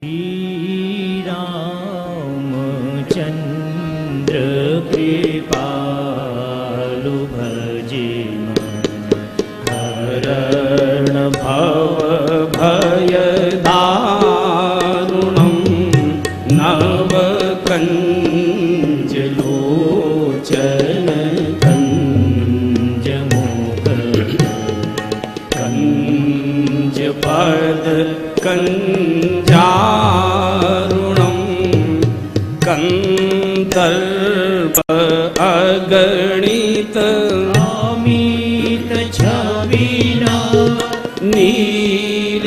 श्री रामचंद्र कृपालु भजे हरण भव भय दारुणं नव कंज लोचन कंज मोह कंज पद कंजारुणं कंदर्प अगणित अमित छविना नील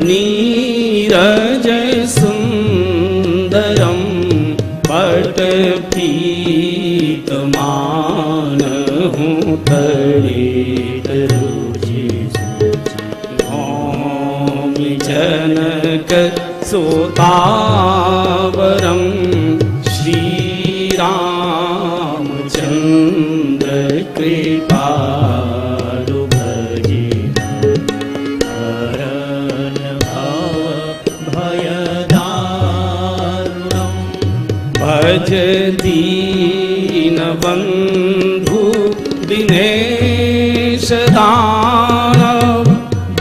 नीरज सुंदरं पटपीतमानहु तड़ेत रुचि जनक सोतावरं श्रीरामचंद्र कृपालु भजे हरण भव भयदारुणं भज दीनबंधु दिनेश दानव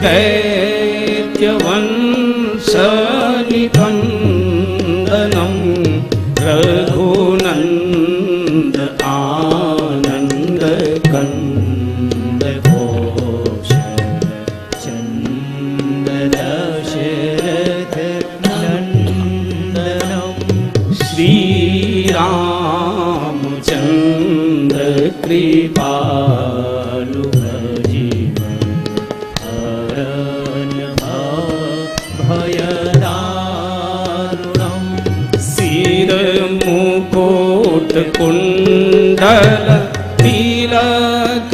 दैत्यवंशनिकंदनं रघुनंद आनंद कंद घोष चंद दशरथ नंदनं श्रीरामचंद्र कृपालु भजे हरण भव भयदारुणं सिर मुकुट कुंडल तिलक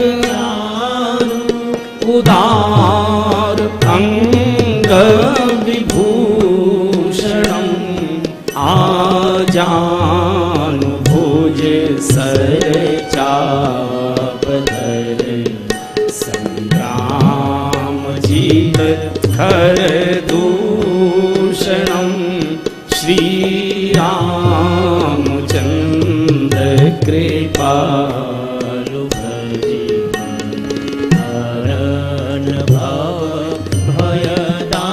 उदार अंग विभूषणं आजानुभुज सरचापधर संग्राम जीत खर दूषणं श्रीरामचंद्र कृपालु भजे हरण भव भयदारुणं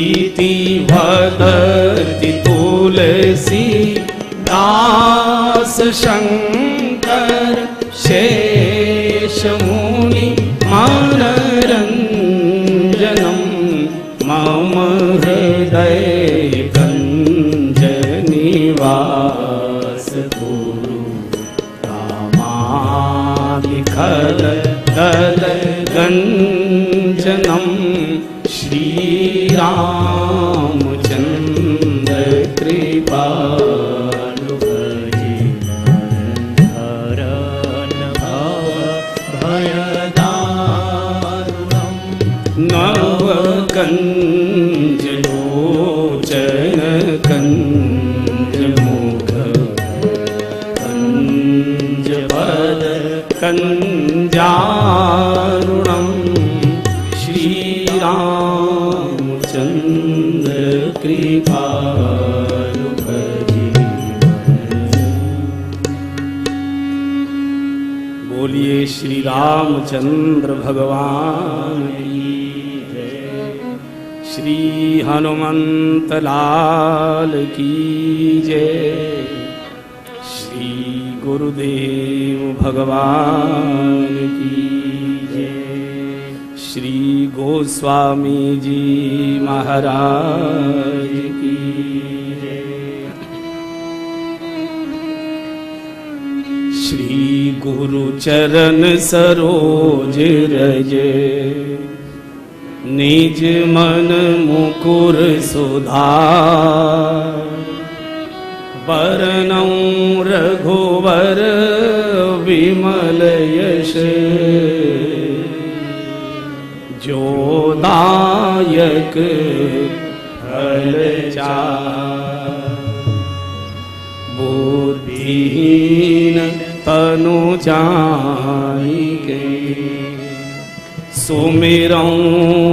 इति वदति तुलसी दास शंकर शेषमुनि मनरंजनं मम हृदय गंज निवास गुरु कामादिखल दल गंजनं श्रीरामचंद्र कृपालु भजे हरण भव भयदारुणं नव कंज लोचन कंज मुख कंज पद कंजारुणं श्रीरामचंद्र कृपालु भजे। बोलिए श्री रामचंद्र भगवान की जय। श्री हनुमंत लाल की जय। श्री गुरुदेव भगवान की जय। श्री गोस्वामी जी महाराज की जय। श्री गुरु चरण सरोज रज निज मन मुकुर सुधार बरनौ रघुवर विमल यश जो दायक फल चार बुद्धिहीन तनु जानिके सुमिरऊं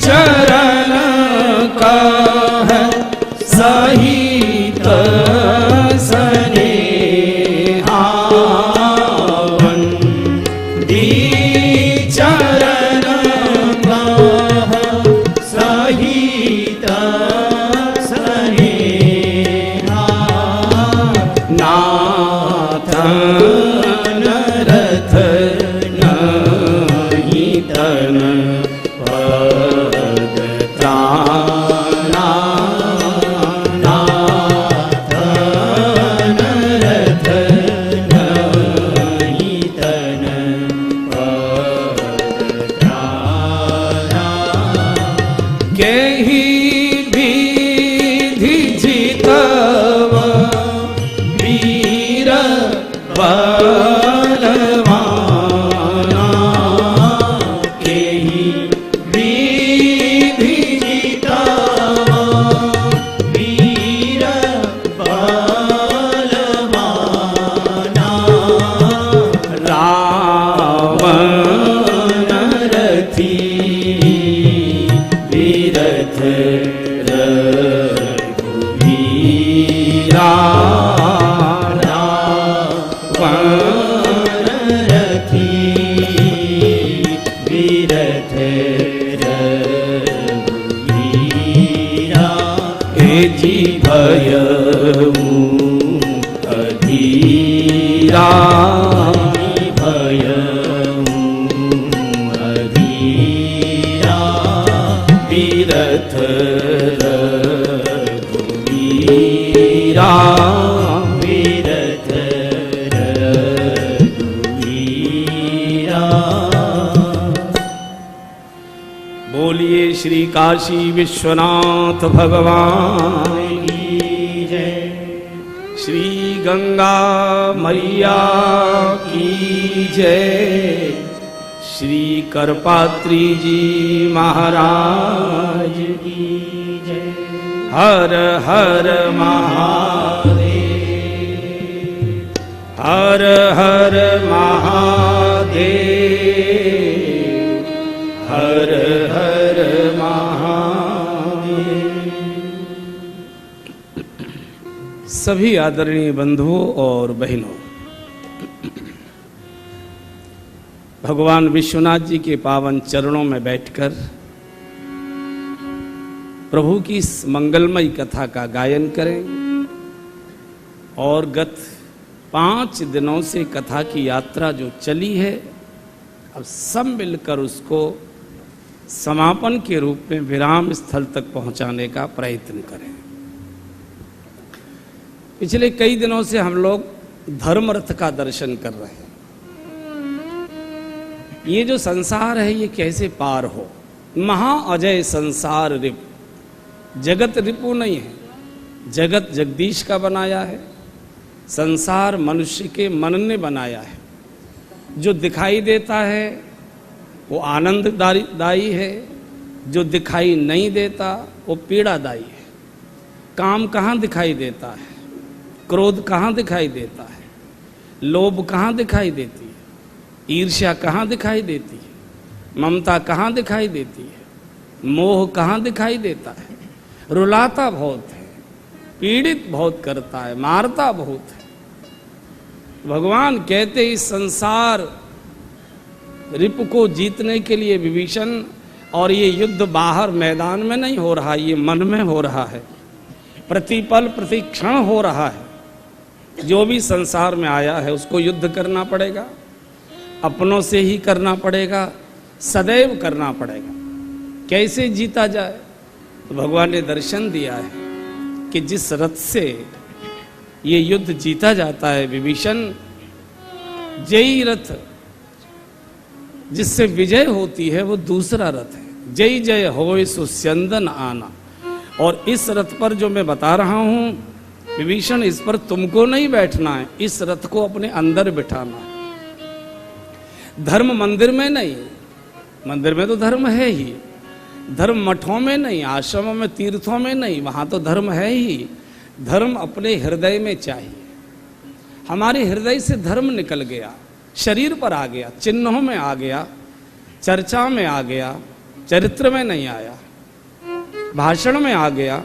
चरण कह सहित स्नेहावन दी चरण कह सहित स्नेहा नाथ नरथ नहीं तन पद त्राणा नाथ नरथ नहीं तन पद त्राणा केहि विधि जितव वीर बलवाना केहि विधि जितव वीर बलवाना रावण रथी विरथ रघुवीरा रावण रथी विरथ रघुवीरा हे जी भयऊ अधीरा भयऊ अधीरा विरथ रघुवीरा विरथ रघुवीरा। बोलिए श्री काशी विश्वनाथ भगवान की जय। श्री गंगा मैया की जय। श्री करपात्री जी महाराज की जय। हर हर महादेव हर हर महादेव हर हर महादेव। सभी आदरणीय बंधुओं और बहनों, भगवान विश्वनाथ जी के पावन चरणों में बैठकर प्रभु की इस मंगलमयी कथा का गायन करें और गत 5 दिनों से कथा की यात्रा जो चली है, अब सब मिलकर उसको समापन के रूप में विराम स्थल तक पहुंचाने का प्रयत्न करें। पिछले कई दिनों से हम लोग धर्म रथ का दर्शन कर रहे हैं। ये जो संसार है ये कैसे पार हो। महा अजय संसार रिपु, जगत रिपु नहीं है, जगत जगदीश का बनाया है। संसार मनुष्य के मन ने बनाया है। जो दिखाई देता है वो आनंददायी है, जो दिखाई नहीं देता वो पीड़ादायी है। काम कहाँ दिखाई देता है, क्रोध कहाँ दिखाई देता है, लोभ कहाँ दिखाई देती है, ईर्ष्या कहाँ दिखाई देती है, ममता कहाँ दिखाई देती है, मोह कहाँ दिखाई देता है। रुलाता बहुत है, पीड़ित बहुत करता है, मारता बहुत है। भगवान कहते इस संसार रिपु को जीतने के लिए विभीषण, और ये युद्ध बाहर मैदान में नहीं हो रहा, ये मन में हो रहा है, प्रतिपल प्रतिक्षण हो रहा है। जो भी संसार में आया है उसको युद्ध करना पड़ेगा, अपनों से ही करना पड़ेगा, सदैव करना पड़ेगा। कैसे जीता जाए, तो भगवान ने दर्शन दिया है कि जिस रथ से ये युद्ध जीता जाता है विभीषण, जयी रथ जिससे विजय होती है वो दूसरा रथ है। जय जय होय सुस्यंदन आना। और इस रथ पर जो मैं बता रहा हूं विभीषण, इस पर तुमको नहीं बैठना है, इस रथ को अपने अंदर बिठाना है। धर्म मंदिर में नहीं, मंदिर में तो धर्म है ही, धर्म मठों में नहीं, आश्रमों में, तीर्थों में नहीं, वहां तो धर्म है ही। धर्म अपने हृदय में चाहिए। हमारे हृदय से धर्म निकल गया, शरीर पर आ गया, चिन्हों में आ गया, चर्चा में आ गया, चरित्र में नहीं आया, भाषण में आ गया,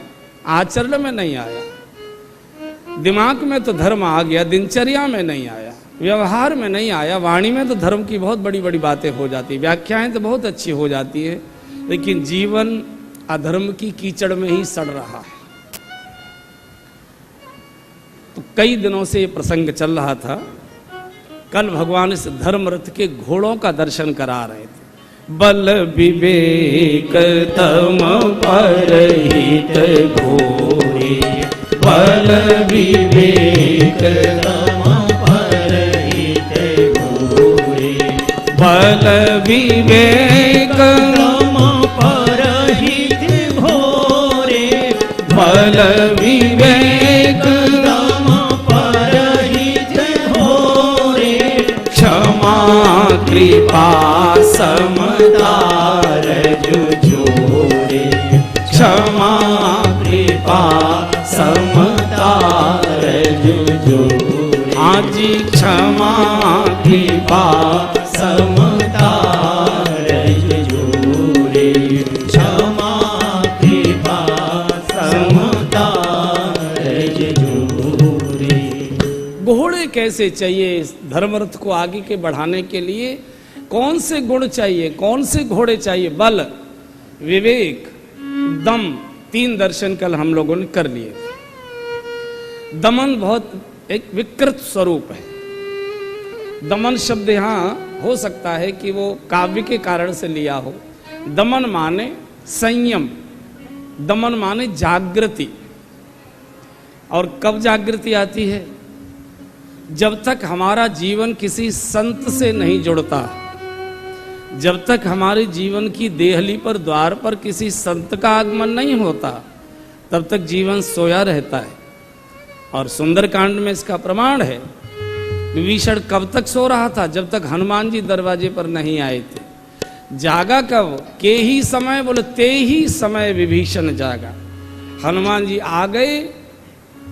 आचरण में नहीं आया। दिमाग में तो धर्म आ गया, दिनचर्या में नहीं आया, व्यवहार में नहीं आया। वाणी में तो धर्म की बहुत बड़ी बड़ी बातें हो जाती, व्याख्याएं तो बहुत अच्छी हो जाती है, लेकिन जीवन अधर्म की कीचड़ में ही सड़ रहा है। तो कई दिनों से ये प्रसंग चल रहा था। कल भगवान इस धर्म रथ के घोड़ों का दर्शन करा रहे थे। बल विवेक तम परहित घोरे, बल विवेक तम परहित घोरे, बल विवेक तम परहित घोरे, बल विवेक तम परहित घोरे, क्षमा कृपा समता रजुजोरे, क्षमा कृपा समता रजुजोरे, आजी क्षमा कृपा समता रजुजोरे, क्षमा कृपा समता रजुजोरे। घोड़े कैसे चाहिए इस धर्मरथ को आगे के बढ़ाने के लिए? कौन से गुण चाहिए, कौन से घोड़े चाहिए? बल, विवेक, दम, 3 दर्शन कल हम लोगों ने कर लिए। दमन बहुत एक विकृत स्वरूप है। दमन शब्द यहां हो सकता है कि वो काव्य के कारण से लिया हो। दमन माने संयम, दमन माने जागृति। और कब जागृति आती है? जब तक हमारा जीवन किसी संत से नहीं जुड़ता, जब तक हमारे जीवन की देहली पर, द्वार पर किसी संत का आगमन नहीं होता, तब तक जीवन सोया रहता है। और सुंदरकांड में इसका प्रमाण है। विभीषण कब तक सो रहा था? जब तक हनुमान जी दरवाजे पर नहीं आए थे। जागा कब? के ही समय, बोले ते ही समय विभीषण जागा। हनुमान जी आ गए,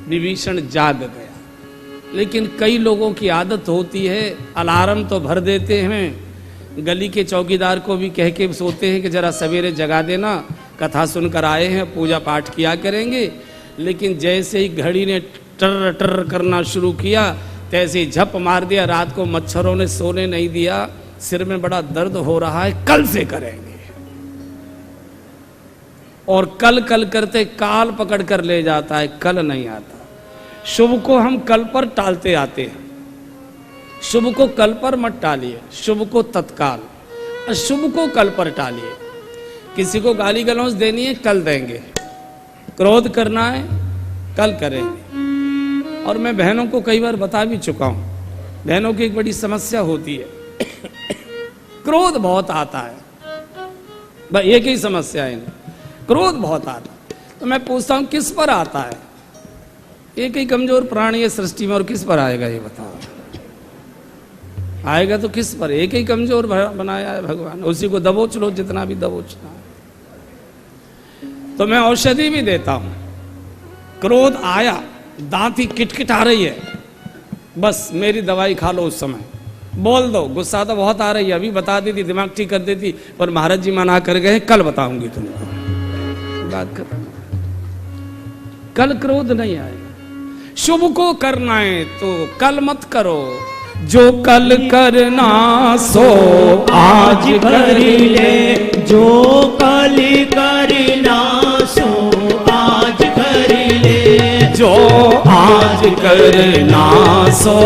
विभीषण जाग गया। लेकिन कई लोगों की आदत होती है, अलार्म तो भर देते हैं, गली के चौकीदार को भी कह के सोते हैं कि जरा सवेरे जगा देना, कथा सुनकर आए हैं, पूजा पाठ किया करेंगे। लेकिन जैसे ही घड़ी ने टर टर करना शुरू किया, तैसे ही झप मार दिया। रात को मच्छरों ने सोने नहीं दिया, सिर में बड़ा दर्द हो रहा है, कल से करेंगे। और कल कल करते काल पकड़ कर ले जाता है, कल नहीं आता। शुभ को हम कल पर टालते आते हैं। शुभ को कल पर मत टालिए, शुभ को तत्काल, अशुभ को कल पर टालिए। किसी को गाली गलौज देनी है, कल देंगे। क्रोध करना है, कल करेंगे। और मैं बहनों को कई बार बता भी चुका हूं, बहनों की एक बड़ी समस्या होती है, क्रोध बहुत आता है। बस एक ही समस्या है, क्रोध बहुत आता है। तो मैं पूछता हूं किस पर आता है? एक ही कमजोर प्राणी है सृष्टि में, और किस पर आएगा ये बताओ? आएगा तो किस पर? एक ही कमजोर बनाया है भगवान, उसी को दबोच लो जितना भी दबोचना है। तो मैं औषधि भी देता हूं। क्रोध आया, दांत ही किटकिट आ रही है, बस मेरी दवाई खा लो। उस समय बोल दो, गुस्सा तो बहुत आ रही है, अभी बता देती, दिमाग ठीक कर देती, पर महाराज जी मना कर गए, कल बताऊंगी तुमको। बात खत्म। कल क्रोध नहीं आएगा। शुभ को करना है तो कल मत करो। जो कल करना सो आज कर ले, जो कल करना सो आज कर ले, जो आज करना सो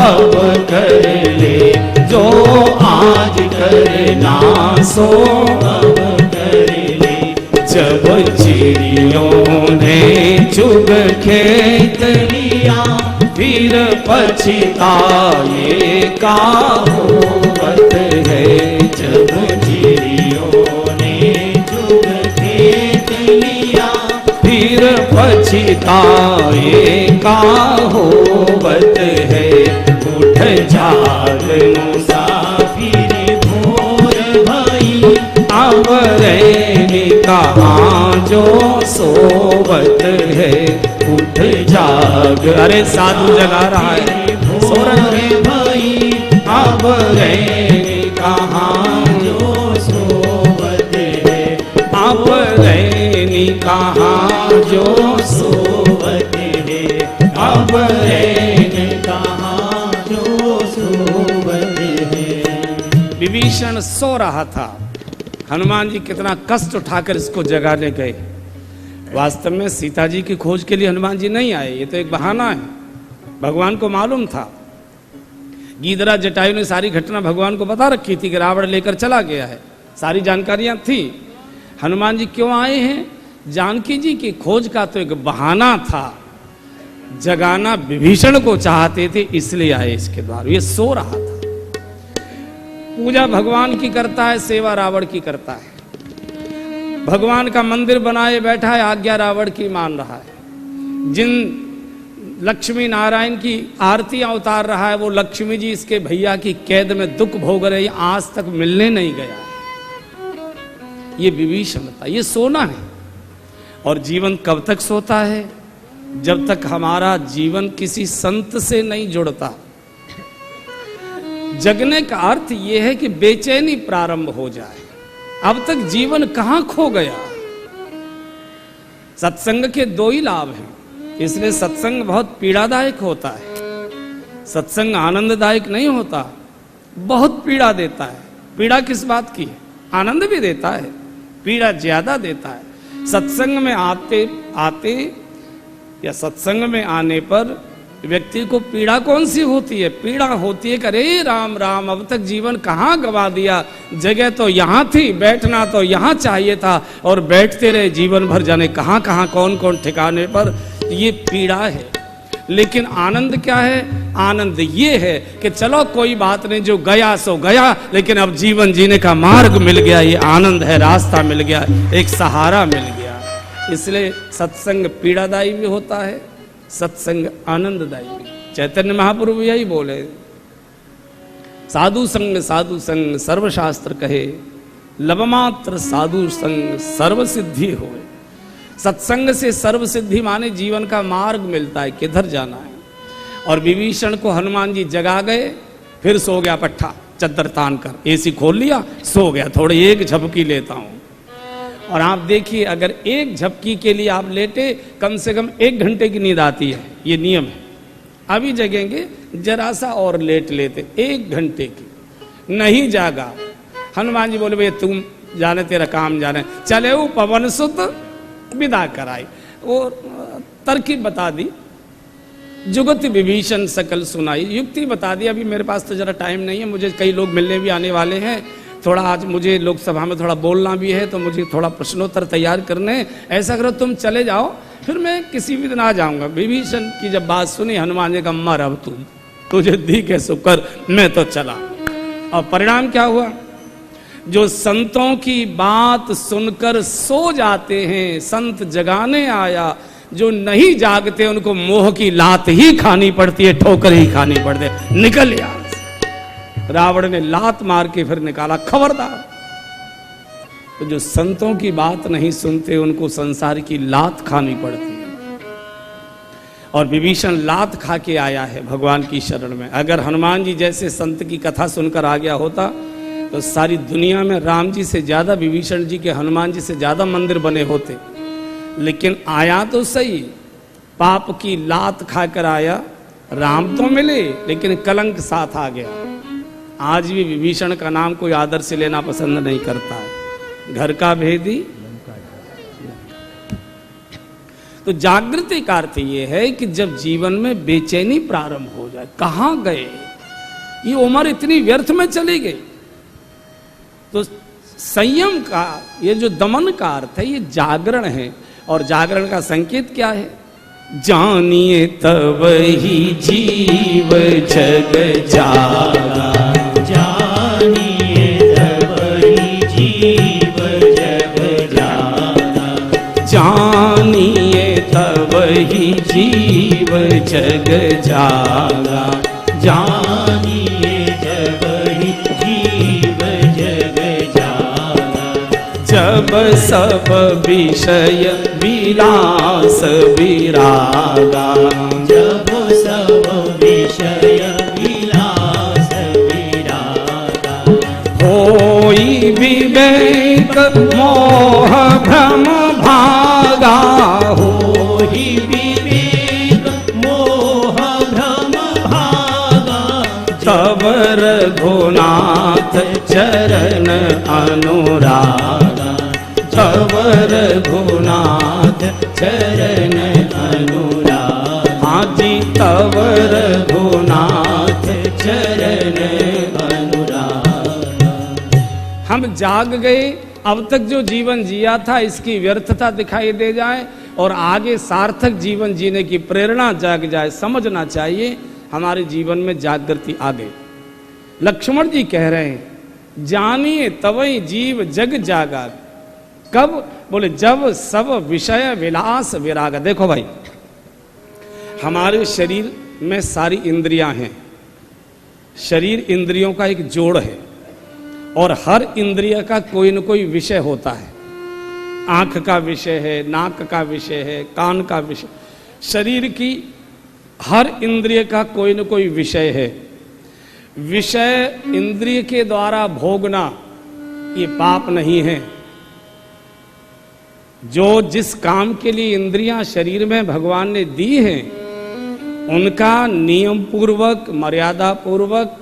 अब कर ले, जो आज करना सो अब कर ले। जब चिड़ियों ने चुग खेत लिया, फिर पछताए का होवत है। जब चिड़ियों ने चुग खेत लिया, फिर पछताए का होवत है। उठ जाग मुसाफिर भोर भई, अब रहने कहाँ जो सोवत है। उठ जाग, अरे साधु जगा रहा है, सो रहे भाई, अब रहने कहाँ जो सोवत है। कहाँ जो सोवत है, अब रैन कहाँ जो सोवत है। विभीषण सो रहा था, हनुमान जी कितना कष्ट उठाकर इसको जगाने गए। वास्तव में सीता जी की खोज के लिए हनुमान जी नहीं आए, ये तो एक बहाना है। भगवान को मालूम था, गीदरा जटायु ने सारी घटना भगवान को बता रखी थी कि रावण लेकर चला गया है, सारी जानकारियां थी। हनुमान जी क्यों आए हैं? जानकी जी की खोज का तो एक बहाना था, जगाना विभीषण को चाहते थे इसलिए आए इसके द्वार। ये सो रहा था। पूजा भगवान की करता है, सेवा रावण की करता है। भगवान का मंदिर बनाए बैठा है, आज्ञा रावण की मान रहा है। जिन लक्ष्मी नारायण की आरतियां उतार रहा है, वो लक्ष्मी जी इसके भैया की कैद में दुख भोग रही, आज तक मिलने नहीं गया। ये विभीषण था, ये सोना है। और जीवन कब तक सोता है? जब तक हमारा जीवन किसी संत से नहीं जुड़ता। जगने का अर्थ यह है कि बेचैनी प्रारंभ हो जाए। अब तक जीवन कहां खो गया? सत्संग के दो ही लाभ हैं, इसलिए सत्संग बहुत पीड़ादायक होता है। सत्संग आनंददायक नहीं होता, बहुत पीड़ा देता है। पीड़ा किस बात की है? आनंद भी देता है, पीड़ा ज्यादा देता है। सत्संग में आते आते या सत्संग में आने पर व्यक्ति को पीड़ा कौन सी होती है? पीड़ा होती है कि अरे राम राम, अब तक जीवन कहाँ गवा दिया। जगह तो यहाँ थी, बैठना तो यहाँ चाहिए था, और बैठते रहे जीवन भर, जाने कहाँ कहाँ कौन कौन ठिकाने पर। ये पीड़ा है। लेकिन आनंद क्या है? आनंद ये है कि चलो कोई बात नहीं, जो गया सो गया, लेकिन अब जीवन जीने का मार्ग मिल गया। ये आनंद है, रास्ता मिल गया, एक सहारा मिल गया। इसलिए सत्संग पीड़ादायी भी होता है, सत्संग आनंददायी भी। चैतन्य महाप्रभु यही बोले, साधु संग सर्वशास्त्र कहे, लवमात्र साधु संग सर्व सिद्धि होए। सत्संग से सर्व सिद्धि माने जीवन का मार्ग मिलता है, किधर जाना है। और विभीषण को हनुमान जी जगा गए, फिर सो गया पट्ठा चद्दर तान कर, एसी खोल लिया, सो गया। थोड़ी एक झपकी लेता हूं। और आप देखिए, अगर एक झपकी के लिए आप लेटे, कम से कम 1 घंटे की नींद आती है, ये नियम है। अभी जगेंगे, जरा सा और लेट लेते, 1 घंटे की। नहीं जागा, हनुमान जी बोले, भैया तुम जाने, तेरा काम जाने। चले वो पवन सुत विदा कराई, वो तरकीब बता दी, जुगत विभीषण सकल सुनाई, युक्ति बता दी। अभी मेरे पास तो जरा टाइम नहीं है, मुझे कई लोग मिलने भी आने वाले हैं, थोड़ा आज मुझे लोकसभा में थोड़ा बोलना भी है, तो मुझे थोड़ा प्रश्नोत्तर तैयार करने हैं। ऐसा करो तुम चले जाओ, फिर मैं किसी भी दिन आ जाऊंगा। विभीषण की जब बात सुनी, हनुमान जी का मर अब तुझे दी के शुक्र, मैं तो चला। और परिणाम क्या हुआ? जो संतों की बात सुनकर सो जाते हैं, संत जगाने आया। जो नहीं जागते उनको मोह की लात ही खानी पड़ती है, ठोकर ही खानी पड़ती है। निकल यहाँ से। रावण ने लात मार के फिर निकाला, खबरदार। तो जो संतों की बात नहीं सुनते उनको संसार की लात खानी पड़ती है। और विभीषण लात खा के आया है भगवान की शरण में। अगर हनुमान जी जैसे संत की कथा सुनकर आ गया होता तो सारी दुनिया में राम जी से ज्यादा, विभीषण जी के हनुमान जी से ज्यादा मंदिर बने होते। लेकिन आया तो सही, पाप की लात खाकर आया। राम तो मिले लेकिन कलंक साथ आ गया। आज भी विभीषण का नाम कोई आदर से लेना पसंद नहीं करता है। घर का भेदी। तो जागृति का अर्थ ये है कि जब जीवन में बेचैनी प्रारंभ हो जाए, कहां गए, ये उम्र इतनी व्यर्थ में चली गई। तो संयम का ये जो दमन का अर्थ है, ये जागरण है। और जागरण का संकेत क्या है? जानिए तब ही जीव जग जागा, जानिए तब ही जीव जग जागा, जानिए तब ही जीव जग जागा, जानिए जब ही जीव जग जागा, जब सब विषय विलास विरागा, जब सब विषय विलास विरागा, होई विवेक मोह भ्रम भागा, काहू मोहि विवेक मोह भ्रम भागा तब रघुनाथ चरण अनुरागा तब रघुनाथ चरण अनुरागा हाँ जी तब रघुनाथ चरण अनुरागा हम जाग गए। अब तक जो जीवन जिया था इसकी व्यर्थता दिखाई दे जाए और आगे सार्थक जीवन जीने की प्रेरणा जाग जाए। समझना चाहिए हमारे जीवन में जागृति आ गई। लक्ष्मण जी कह रहे हैं जानिए तवई जीव जग जागा। कब? बोले जब सब विषय विलास विरागा। देखो भाई हमारे शरीर में सारी इंद्रियां हैं। शरीर इंद्रियों का एक जोड़ है और हर इंद्रिय का कोई न कोई विषय होता है। आंख का विषय है, नाक का विषय है, कान का विषय। शरीर की हर इंद्रिय का कोई न कोई विषय है। विषय इंद्रिय के द्वारा भोगना ये पाप नहीं है। जो जिस काम के लिए इंद्रियां शरीर में भगवान ने दी हैं उनका नियम पूर्वक, मर्यादा पूर्वक,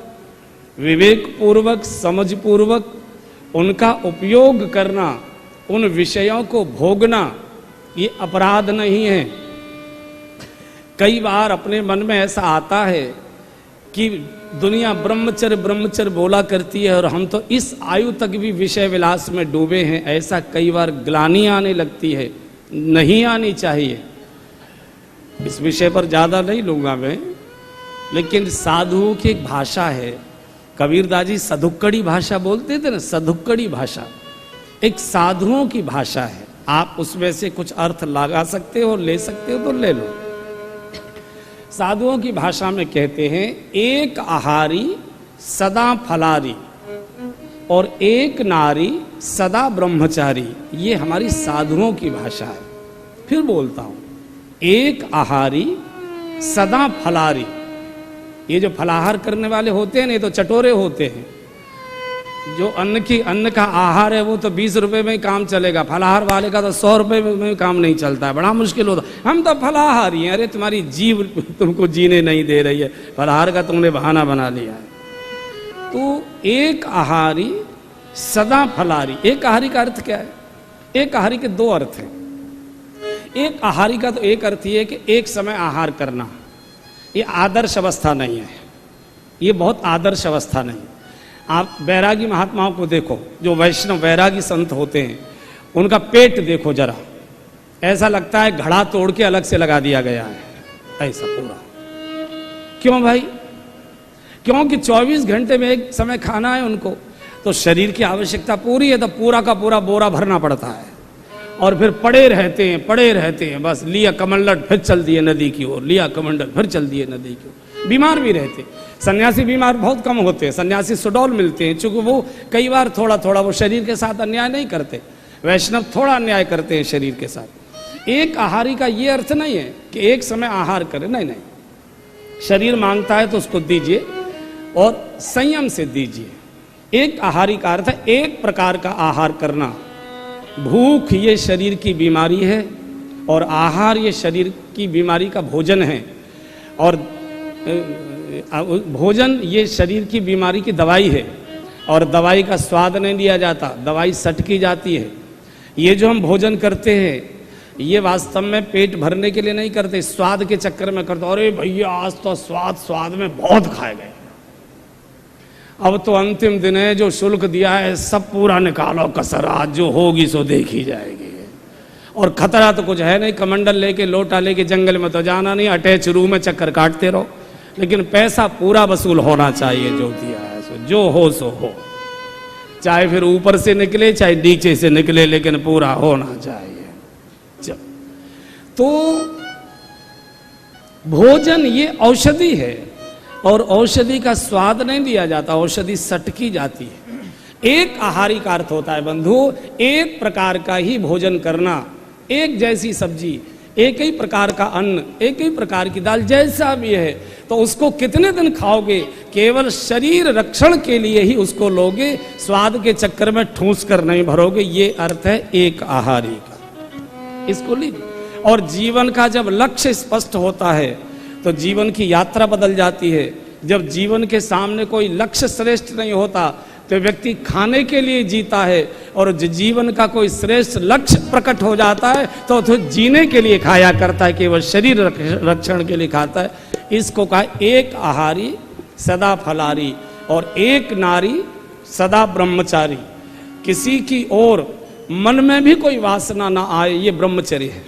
विवेक पूर्वक, समझ पूर्वक उनका उपयोग करना, उन विषयों को भोगना ये अपराध नहीं है। कई बार अपने मन में ऐसा आता है कि दुनिया ब्रह्मचर्य ब्रह्मचर्य बोला करती है और हम तो इस आयु तक भी विषय विलास में डूबे हैं। ऐसा कई बार ग्लानि आने लगती है। नहीं आनी चाहिए। इस विषय पर ज्यादा नहीं लूंगा मैं, लेकिन साधुओं की एक भाषा है। कबीरदास जी सधुक्कड़ी भाषा बोलते थे ना, सधुक्कड़ी भाषा एक साधुओं की भाषा है। आप उसमें से कुछ अर्थ लगा सकते हो, ले सकते हो तो ले लो। साधुओं की भाषा में कहते हैं एक आहारी सदा फलारी और एक नारी सदा ब्रह्मचारी। ये हमारी साधुओं की भाषा है। फिर बोलता हूं एक आहारी सदा फलारी। ये जो फलाहार करने वाले होते हैं ना, ये तो चटोरे होते हैं। जो अन्न का आहार है वो तो 20 रुपए में ही काम चलेगा। फलाहार वाले का तो 100 रुपए में काम नहीं चलता है, बड़ा मुश्किल होता। हम तो फलाहारी हैं। अरे तुम्हारी जीव तुमको जीने नहीं दे रही है, फलाहार का तुमने बहाना बना लिया है। तो एक आहारी सदा फलारी। एक आहारी का अर्थ क्या है? एक आहारी के दो अर्थ हैं। एक आहारी का तो एक अर्थ ये है कि एक समय आहार करना। ये आदर्श अवस्था नहीं है। ये बहुत आदर्श अवस्था नहीं। आप वैरागी महात्माओं को देखो, जो वैष्णव वैरागी संत होते हैं, उनका पेट देखो जरा, ऐसा लगता है घड़ा तोड़ के अलग से लगा दिया गया है, ऐसा पूरा। क्यों भाई? क्योंकि 24 घंटे में एक समय खाना है उनको, तो शरीर की आवश्यकता पूरी है तो पूरा का पूरा बोरा भरना पड़ता है और फिर पड़े रहते हैं। बस लिया कमंडल फिर चल दिए नदी की ओर, लिया कमंडल फिर चल दिए नदी की ओर। बीमार भी रहते। सन्यासी बीमार बहुत कम होते हैं। सन्यासी सुडौल मिलते हैं, चूंकि वो कई बार थोड़ा थोड़ा वो शरीर के साथ अन्याय नहीं करते। वैष्णव थोड़ा अन्याय करते हैं शरीर के साथ। एक आहारी का ये अर्थ नहीं है कि एक समय आहार करें, नहीं। शरीर मांगता है तो उसको दीजिए और संयम से दीजिए। एक आहारी का अर्थ है एक प्रकार का आहार करना। भूख ये शरीर की बीमारी है और आहार ये शरीर की बीमारी का भोजन है। और भोजन ये शरीर की बीमारी की दवाई है और दवाई का स्वाद नहीं लिया जाता, दवाई सटकी जाती है। ये जो हम भोजन करते हैं ये वास्तव में पेट भरने के लिए नहीं करते, स्वाद के चक्कर में करते। अरे भैया आज तो स्वाद में बहुत खाए गए, अब तो अंतिम दिन है, जो शुल्क दिया है सब पूरा निकालो, कसरा जो होगी सो देखी जाएगी। और खतरा तो कुछ है नहीं, कमंडल लेके लोटा लेके जंगल में तो जाना नहीं, अटैच रूम में चक्कर काटते रहो, लेकिन पैसा पूरा वसूल होना चाहिए। जो दिया है सो जो हो सो हो, चाहे फिर ऊपर से निकले चाहे नीचे से निकले, लेकिन पूरा होना चाहिए। तो भोजन ये औषधि है और औषधि का स्वाद नहीं दिया जाता, औषधि सटकी जाती है। एक आहारी का अर्थ होता है बंधु एक प्रकार का ही भोजन करना, एक जैसी सब्जी, एक ही प्रकार का अन्न, एक ही प्रकार की दाल, जैसा भी है तो उसको कितने दिन खाओगे? केवल शरीर रक्षण के लिए ही उसको लोगे, स्वाद के चक्कर में ठूस कर नहीं भरोगे। ये अर्थ है एक आहारी का, इसको लीजिए। और जीवन का जब लक्ष्य स्पष्ट होता है तो जीवन की यात्रा बदल जाती है। जब जीवन के सामने कोई लक्ष्य श्रेष्ठ नहीं होता तो व्यक्ति खाने के लिए जीता है, और जीवन का कोई श्रेष्ठ लक्ष्य प्रकट हो जाता है तो जीने के लिए खाया करता है, केवल शरीर रक्षण के लिए खाता है। इसको कहा एक आहारी सदा फलारी और एक नारी सदा ब्रह्मचारी। किसी की ओर मन में भी कोई वासना ना आए, ये ब्रह्मचर्य है।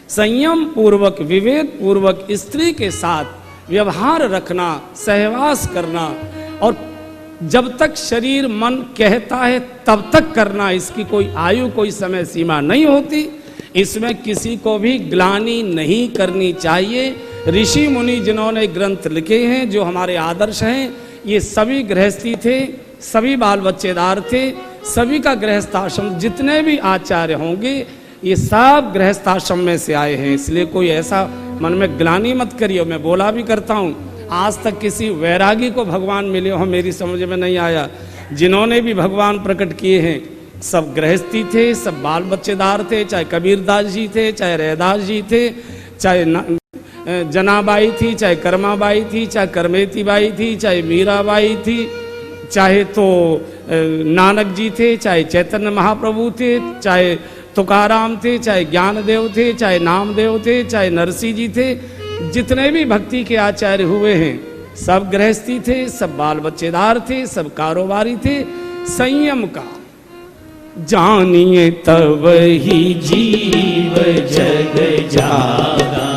संयम पूर्वक विवेक पूर्वक स्त्री के साथ व्यवहार रखना, सहवास करना, और जब तक शरीर मन कहता है तब तक करना। इसकी कोई आयु कोई समय सीमा नहीं होती। इसमें किसी को भी ग्लानि नहीं करनी चाहिए। ऋषि मुनि जिन्होंने ग्रंथ लिखे हैं जो हमारे आदर्श हैं, ये सभी गृहस्थी थे, सभी बाल बच्चेदार थे, सभी का गृहस्थाश्रम, जितने भी आचार्य होंगे ये सब गृहस्थाश्रम में से आए हैं। इसलिए कोई ऐसा मन में ग्लानि मत करिए। मैं बोला भी करता हूँ, आज तक किसी वैरागी को भगवान मिले हो मेरी समझ में नहीं आया। जिन्होंने भी भगवान प्रकट किए हैं सब गृहस्थी थे, सब बाल बच्चेदार थे, चाहे कबीरदास जी थे, चाहे रैदास जी थे, चाहे जनाबाई थी, चाहे कर्माबाई थी, चाहे करमेती बाई थी, चाहे मीराबाई थी, चाहे तो नानक जी थे, चाहे चैतन्य महाप्रभु थे, चाहे तुकाराम थे, चाहे ज्ञानदेव थे, चाहे नामदेव थे, चाहे नरसिंह जी थे। जितने भी भक्ति के आचार्य हुए हैं सब गृहस्थी थे, सब बाल बच्चेदार थे, सब कारोबारी थे। संयम का जानिए तब ही जीव जग जागा,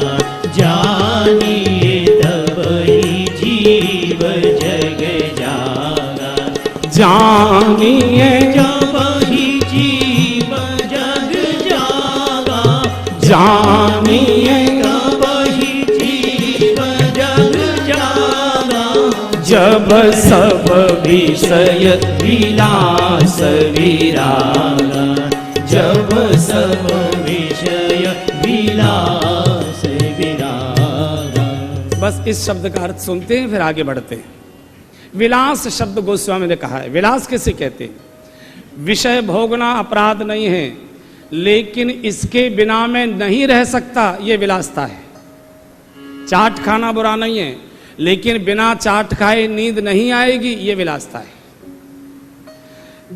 जानिए तब ही जीव जग जागा, जानिए जब ही जीव जग जागा, जानिए तब ही जीव जग जागा, जब सब विषय विलास विरागा, जब सब विषय विलास विरागा। बस इस शब्द का अर्थ सुनते हैं फिर आगे बढ़ते हैं। विलास शब्द गोस्वामी ने कहा है। विलास किसे कहते हैं? विषय भोगना अपराध नहीं है, लेकिन इसके बिना मैं नहीं रह सकता, ये विलासता है। चाट खाना बुरा नहीं है, लेकिन बिना चाट खाए नींद नहीं आएगी, ये विलासता है।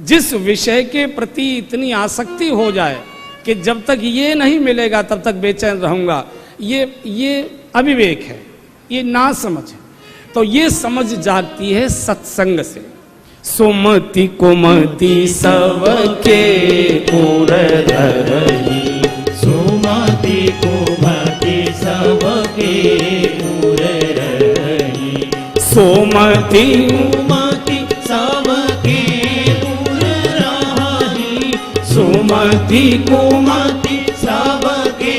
जिस विषय के प्रति इतनी आसक्ति हो जाए कि जब तक ये नहीं मिलेगा तब तक बेचैन रहूंगा, ये अविवेक है, ये ना समझ है। तो ये समझ जागती है सत्संग से। सुमति कुमति सबके पुर धरही, सुमति कुमति सबके पुर रही, सुमति कुमति सबके पुर रही, सुमति कुमति सबके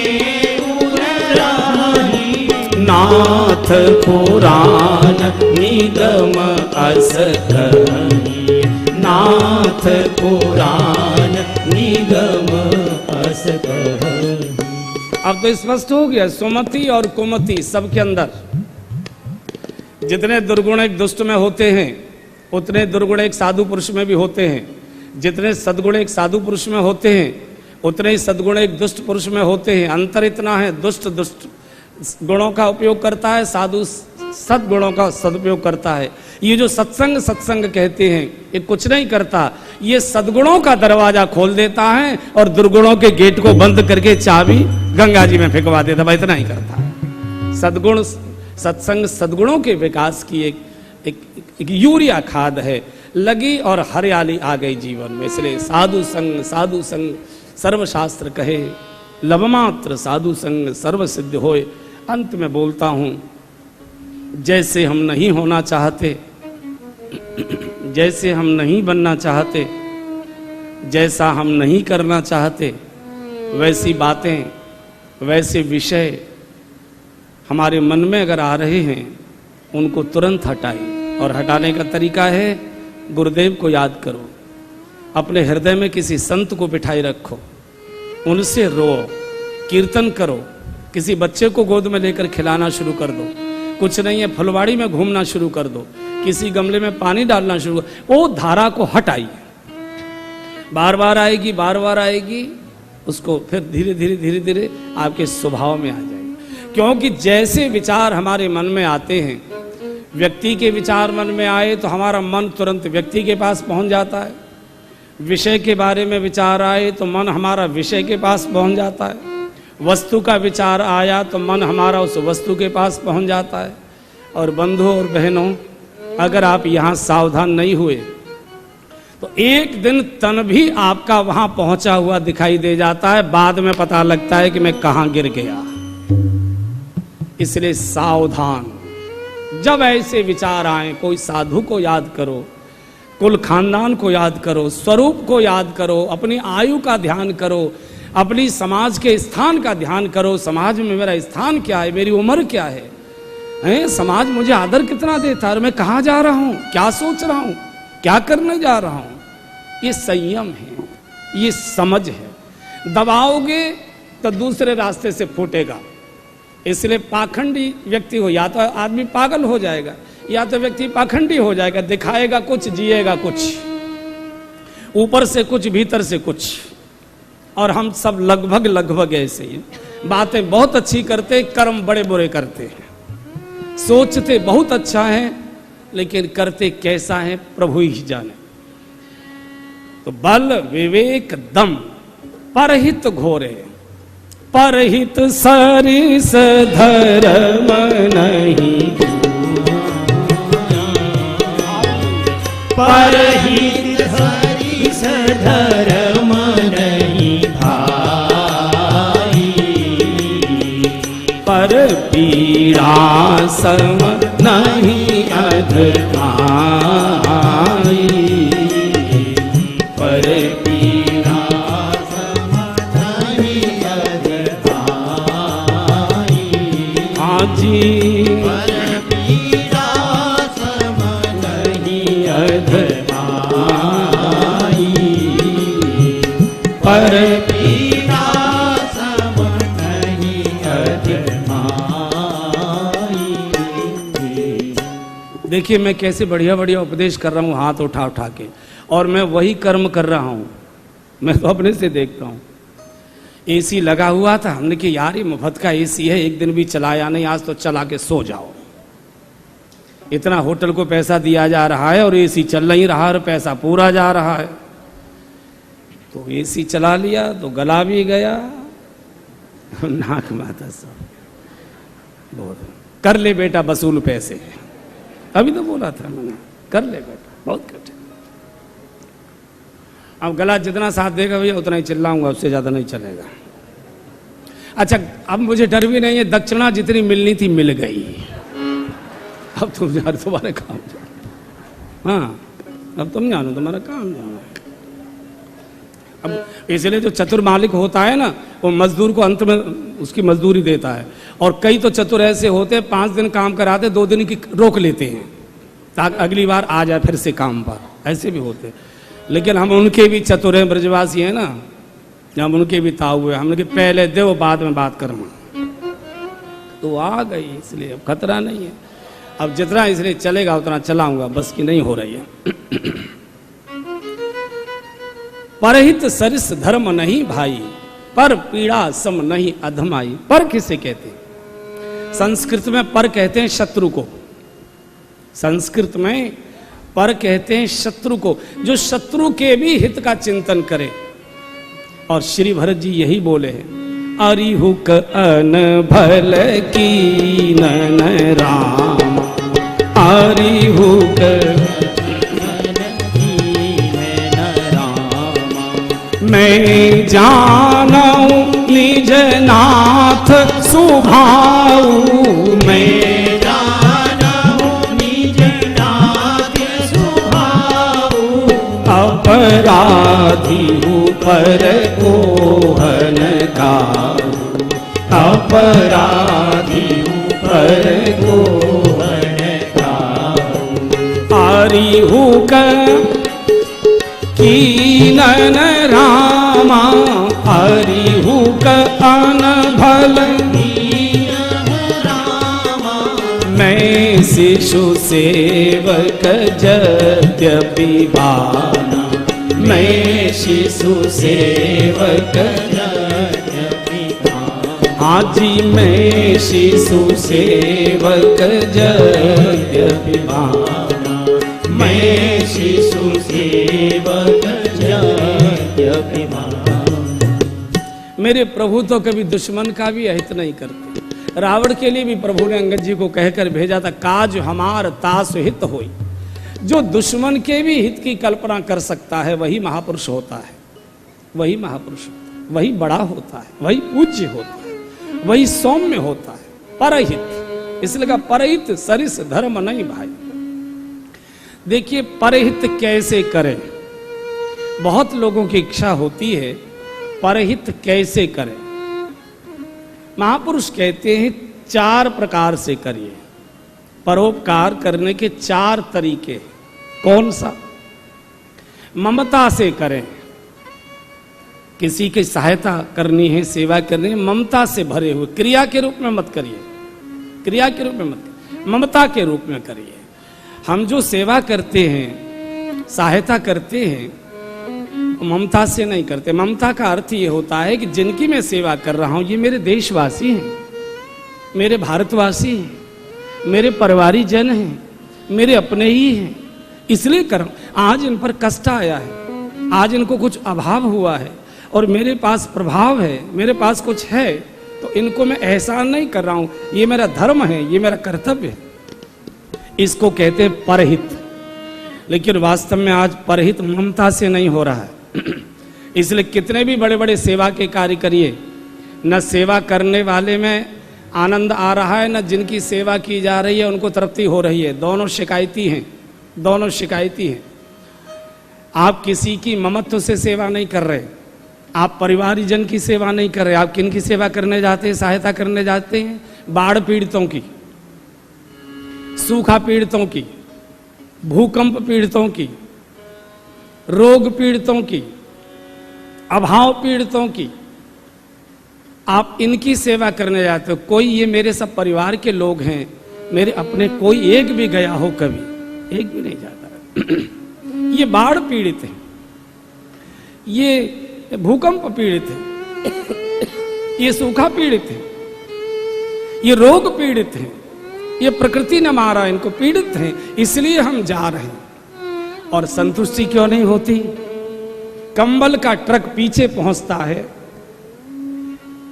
पुर रही, नाथ पुराण निगम अस कही, नाथ पुराण निगम अस कही। अब तो स्पष्ट हो गया, सुमति और कुमति सबके अंदर जितने दुर्गुण एक दुष्ट में होते हैं उतने दुर्गुण एक साधु पुरुष में भी होते हैं। जितने सद्गुण एक साधु पुरुष में होते हैं उतने ही सद्गुण एक दुष्ट पुरुष में होते हैं। अंतर इतना है, दुष्ट गुणों का उपयोग करता है, साधु सद्गुणों का सदुपयोग करता है। ये जो सत्संग कहते हैं ये कुछ नहीं करता, ये सद्गुणों का दरवाजा खोल देता है और दुर्गुणों के गेट को बंद करके चाबी गंगा जी में फेंकवा देता है, इतना ही करता है। सद्गुण सत्संग सद्गुणों के विकास की एक यूरिया खाद है, लगी और हरियाली आ गई जीवन में। इसलिए साधु संग सर्वशास्त्र कहे, लवमात्र साधु संग सर्व सिद्ध होए। अंत में बोलता हूं, जैसे हम नहीं होना चाहते, जैसे हम नहीं बनना चाहते, जैसा हम नहीं करना चाहते, वैसी बातें वैसे विषय हमारे मन में अगर आ रहे हैं उनको तुरंत हटाएं। और हटाने का तरीका है, गुरुदेव को याद करो, अपने हृदय में किसी संत को बिठाई रखो, उनसे रो, कीर्तन करो, किसी बच्चे को गोद में लेकर खिलाना शुरू कर दो, कुछ नहीं है फुलवाड़ी में घूमना शुरू कर दो, किसी गमले में पानी डालना शुरू कर, वो धारा को हटाइए। बार बार आएगी उसको फिर धीरे धीरे धीरे धीरे आपके स्वभाव में आ जाएगा। क्योंकि जैसे विचार हमारे मन में आते हैं, व्यक्ति के विचार मन में आए तो हमारा मन तुरंत व्यक्ति के पास पहुंच जाता है, विषय के बारे में विचार आए तो मन हमारा विषय के पास पहुंच जाता है, वस्तु का विचार आया तो मन हमारा उस वस्तु के पास पहुंच जाता है। और बंधुओं और बहनों, अगर आप यहाँ सावधान नहीं हुए तो एक दिन तन भी आपका वहां पहुंचा हुआ दिखाई दे जाता है, बाद में पता लगता है कि मैं कहां गिर गया। इसलिए सावधान, जब ऐसे विचार आए, कोई साधु को याद करो, कुल खानदान को याद करो, स्वरूप को याद करो, अपनी आयु का ध्यान करो, अपनी समाज के स्थान का ध्यान करो। समाज में मेरा स्थान क्या है, मेरी उम्र क्या है, समाज मुझे आदर कितना देता है, और मैं कहाँ जा रहा हूँ, क्या सोच रहा हूँ, क्या करने जा रहा हूँ। ये संयम है, ये समझ है। दबाओगे तो दूसरे रास्ते से फूटेगा। इसलिए पाखंडी व्यक्ति हो, या तो आदमी पागल हो जाएगा, या तो व्यक्ति पाखंडी हो जाएगा, दिखाएगा कुछ, जिएगा कुछ, ऊपर से कुछ भीतर से कुछ। और हम सब लगभग ऐसे ही, बातें बहुत अच्छी करते, कर्म बड़े बुरे करते हैं। सोचते बहुत अच्छा है, लेकिन करते कैसा है प्रभु ही जाने। तो बल विवेक दम परहित घोरे, परहित सरिस धर्म नहीं, परहित सरिस धर्म नहीं भाई, पर पीड़ा सम नहीं अधकाई, पर पीड़ा सम नहीं अधकाई, हाजी पर पीड़ा सम नहीं अधकाई, पर पीड़ा सम नहीं अधकाई। देखिए मैं कैसे बढ़िया बढ़िया उपदेश कर रहा हूँ हाथ उठा उठा के, और मैं वही कर्म कर रहा हूँ। मैं तो अपने से देखता हूँ। एसी लगा हुआ था, हमने कि यार ये मुफ्त का एसी है, एक दिन भी चलाया नहीं, आज तो चला के सो जाओ। इतना होटल को पैसा दिया जा रहा है और एसी चल नहीं रहा और पैसा पूरा जा रहा है, तो एसी चला लिया तो गला भी गया, नाक माता सब। बहुत कर ले बेटा वसूल पैसे, अभी तो बोला था मैंने, कर ले बेटा, बहुत कठिन। अब गला जितना साथ देगा भैया उतना ही चिल्लाऊंगा, उससे ज्यादा नहीं चलेगा। अच्छा अब मुझे डर भी नहीं है, दक्षिणा जितनी मिलनी थी मिल गई, अब तुम जानो तुम्हारे काम जानो। हाँ अब तुम जानो तुम्हारा काम जानो। अब इसलिए जो चतुर मालिक होता है ना, वो मजदूर को अंत में उसकी मजदूरी देता है। और कई तो चतुर ऐसे होते हैं 5 दिन काम कराते, 2 दिन की रोक लेते हैं ताकि अगली बार आ जाए फिर से काम पर, ऐसे भी होते हैं। लेकिन हम उनके भी चतुर हैं, ब्रजवासी हैं ना, हम उनके भी ताऊ हुए, हमने कि पहले दे बाद में बात करना, तो आ गई। इसलिए अब खतरा नहीं है, अब जितना इसलिए चलेगा उतना चलाऊंगा, बस की नहीं हो रही है। परहित सरिस धर्म नहीं भाई, पर पीड़ा सम नहीं अधमाई। पर किसे कहते हैं? संस्कृत में पर कहते हैं शत्रु को, संस्कृत में पर कहते हैं शत्रु को, जो शत्रु के भी हित का चिंतन करे। और श्री भरत जी यही बोले हैं, अरिहुक अन भल की नन राम, अरिहुक मैं जानऊ निज नाथ सुभाऊ, मैं जानऊ निज नाथ सुभाऊ, अपराधी पर कोहन गाऊ, अपराधी पर कोहन गाऊ, अरिहुक कीनन रामा, अरिहुक अनभल रामा, मैं शिशु सेवक यद्यपि बाना, मैं शिशु सेवक हाँ जी मैं शिशु सेवक जगभिमाना मैं शिशु सेवक जगभिमाना। मेरे प्रभु तो कभी दुश्मन का भी अहित नहीं करते। रावण के लिए भी प्रभु ने अंगद जी को कहकर भेजा था, काज हमार तासु हित होई। जो दुश्मन के भी हित की कल्पना कर सकता है वही महापुरुष होता है, वही महापुरुष होता है, वही बड़ा होता है, वही पूज्य होता है, वही सौम्य होता है। परहित, इसलिए कहा परहित सरिस धर्म नहीं भाई। देखिए परहित कैसे करें, बहुत लोगों की इच्छा होती है परहित कैसे करें। महापुरुष कहते हैं 4 प्रकार से करिए। परोपकार करने के 4 तरीके हैं। कौन सा? ममता से करें। किसी की सहायता करनी है, सेवा करनी है, ममता से भरे हुए, क्रिया के रूप में मत करिए, क्रिया के रूप में मत करिए, ममता के रूप में करिए। हम जो सेवा करते हैं, सहायता करते हैं, ममता से नहीं करते। ममता का अर्थ ये होता है कि जिनकी मैं सेवा कर रहा हूं ये मेरे देशवासी हैं, मेरे भारतवासी हैं, मेरे परिवारी जन हैं, मेरे अपने ही हैं, इसलिए कर रहा हूं। आज इन पर कष्ट आया है, आज इनको कुछ अभाव हुआ है और मेरे पास प्रभाव है, मेरे पास कुछ है, तो इनको मैं एहसान नहीं कर रहा हूं, ये मेरा धर्म है, ये मेरा कर्तव्य है। इसको कहते हैं परहित। लेकिन वास्तव में आज परहित ममता से नहीं हो रहा है। इसलिए कितने भी बड़े बड़े सेवा के कार्य करिए, न सेवा करने वाले में आनंद आ रहा है, न जिनकी सेवा की जा रही है उनको तृप्ति हो रही है। दोनों शिकायती हैं, दोनों शिकायती हैं। आप किसी की ममत्व से सेवा नहीं कर रहे, आप परिवारजन की सेवा नहीं कर रहे। आप किन की सेवा करने जाते हैं, सहायता करने जाते हैं? बाढ़ पीड़ितों की, सूखा पीड़ितों की, भूकंप पीड़ितों की, रोग पीड़ितों की, अभाव पीड़ितों की, आप इनकी सेवा करने जाते हो। कोई ये मेरे सब परिवार के लोग हैं, मेरे अपने, कोई एक भी गया हो कभी? एक भी नहीं जाता। ये बाढ़ पीड़ित है, ये भूकंप पीड़ित है, ये सूखा पीड़ित है, ये रोग पीड़ित है, ये प्रकृति ने मारा, इनको पीड़ित हैं, इसलिए हम जा रहे हैं। और संतुष्टि क्यों नहीं होती? कंबल का ट्रक पीछे पहुंचता है,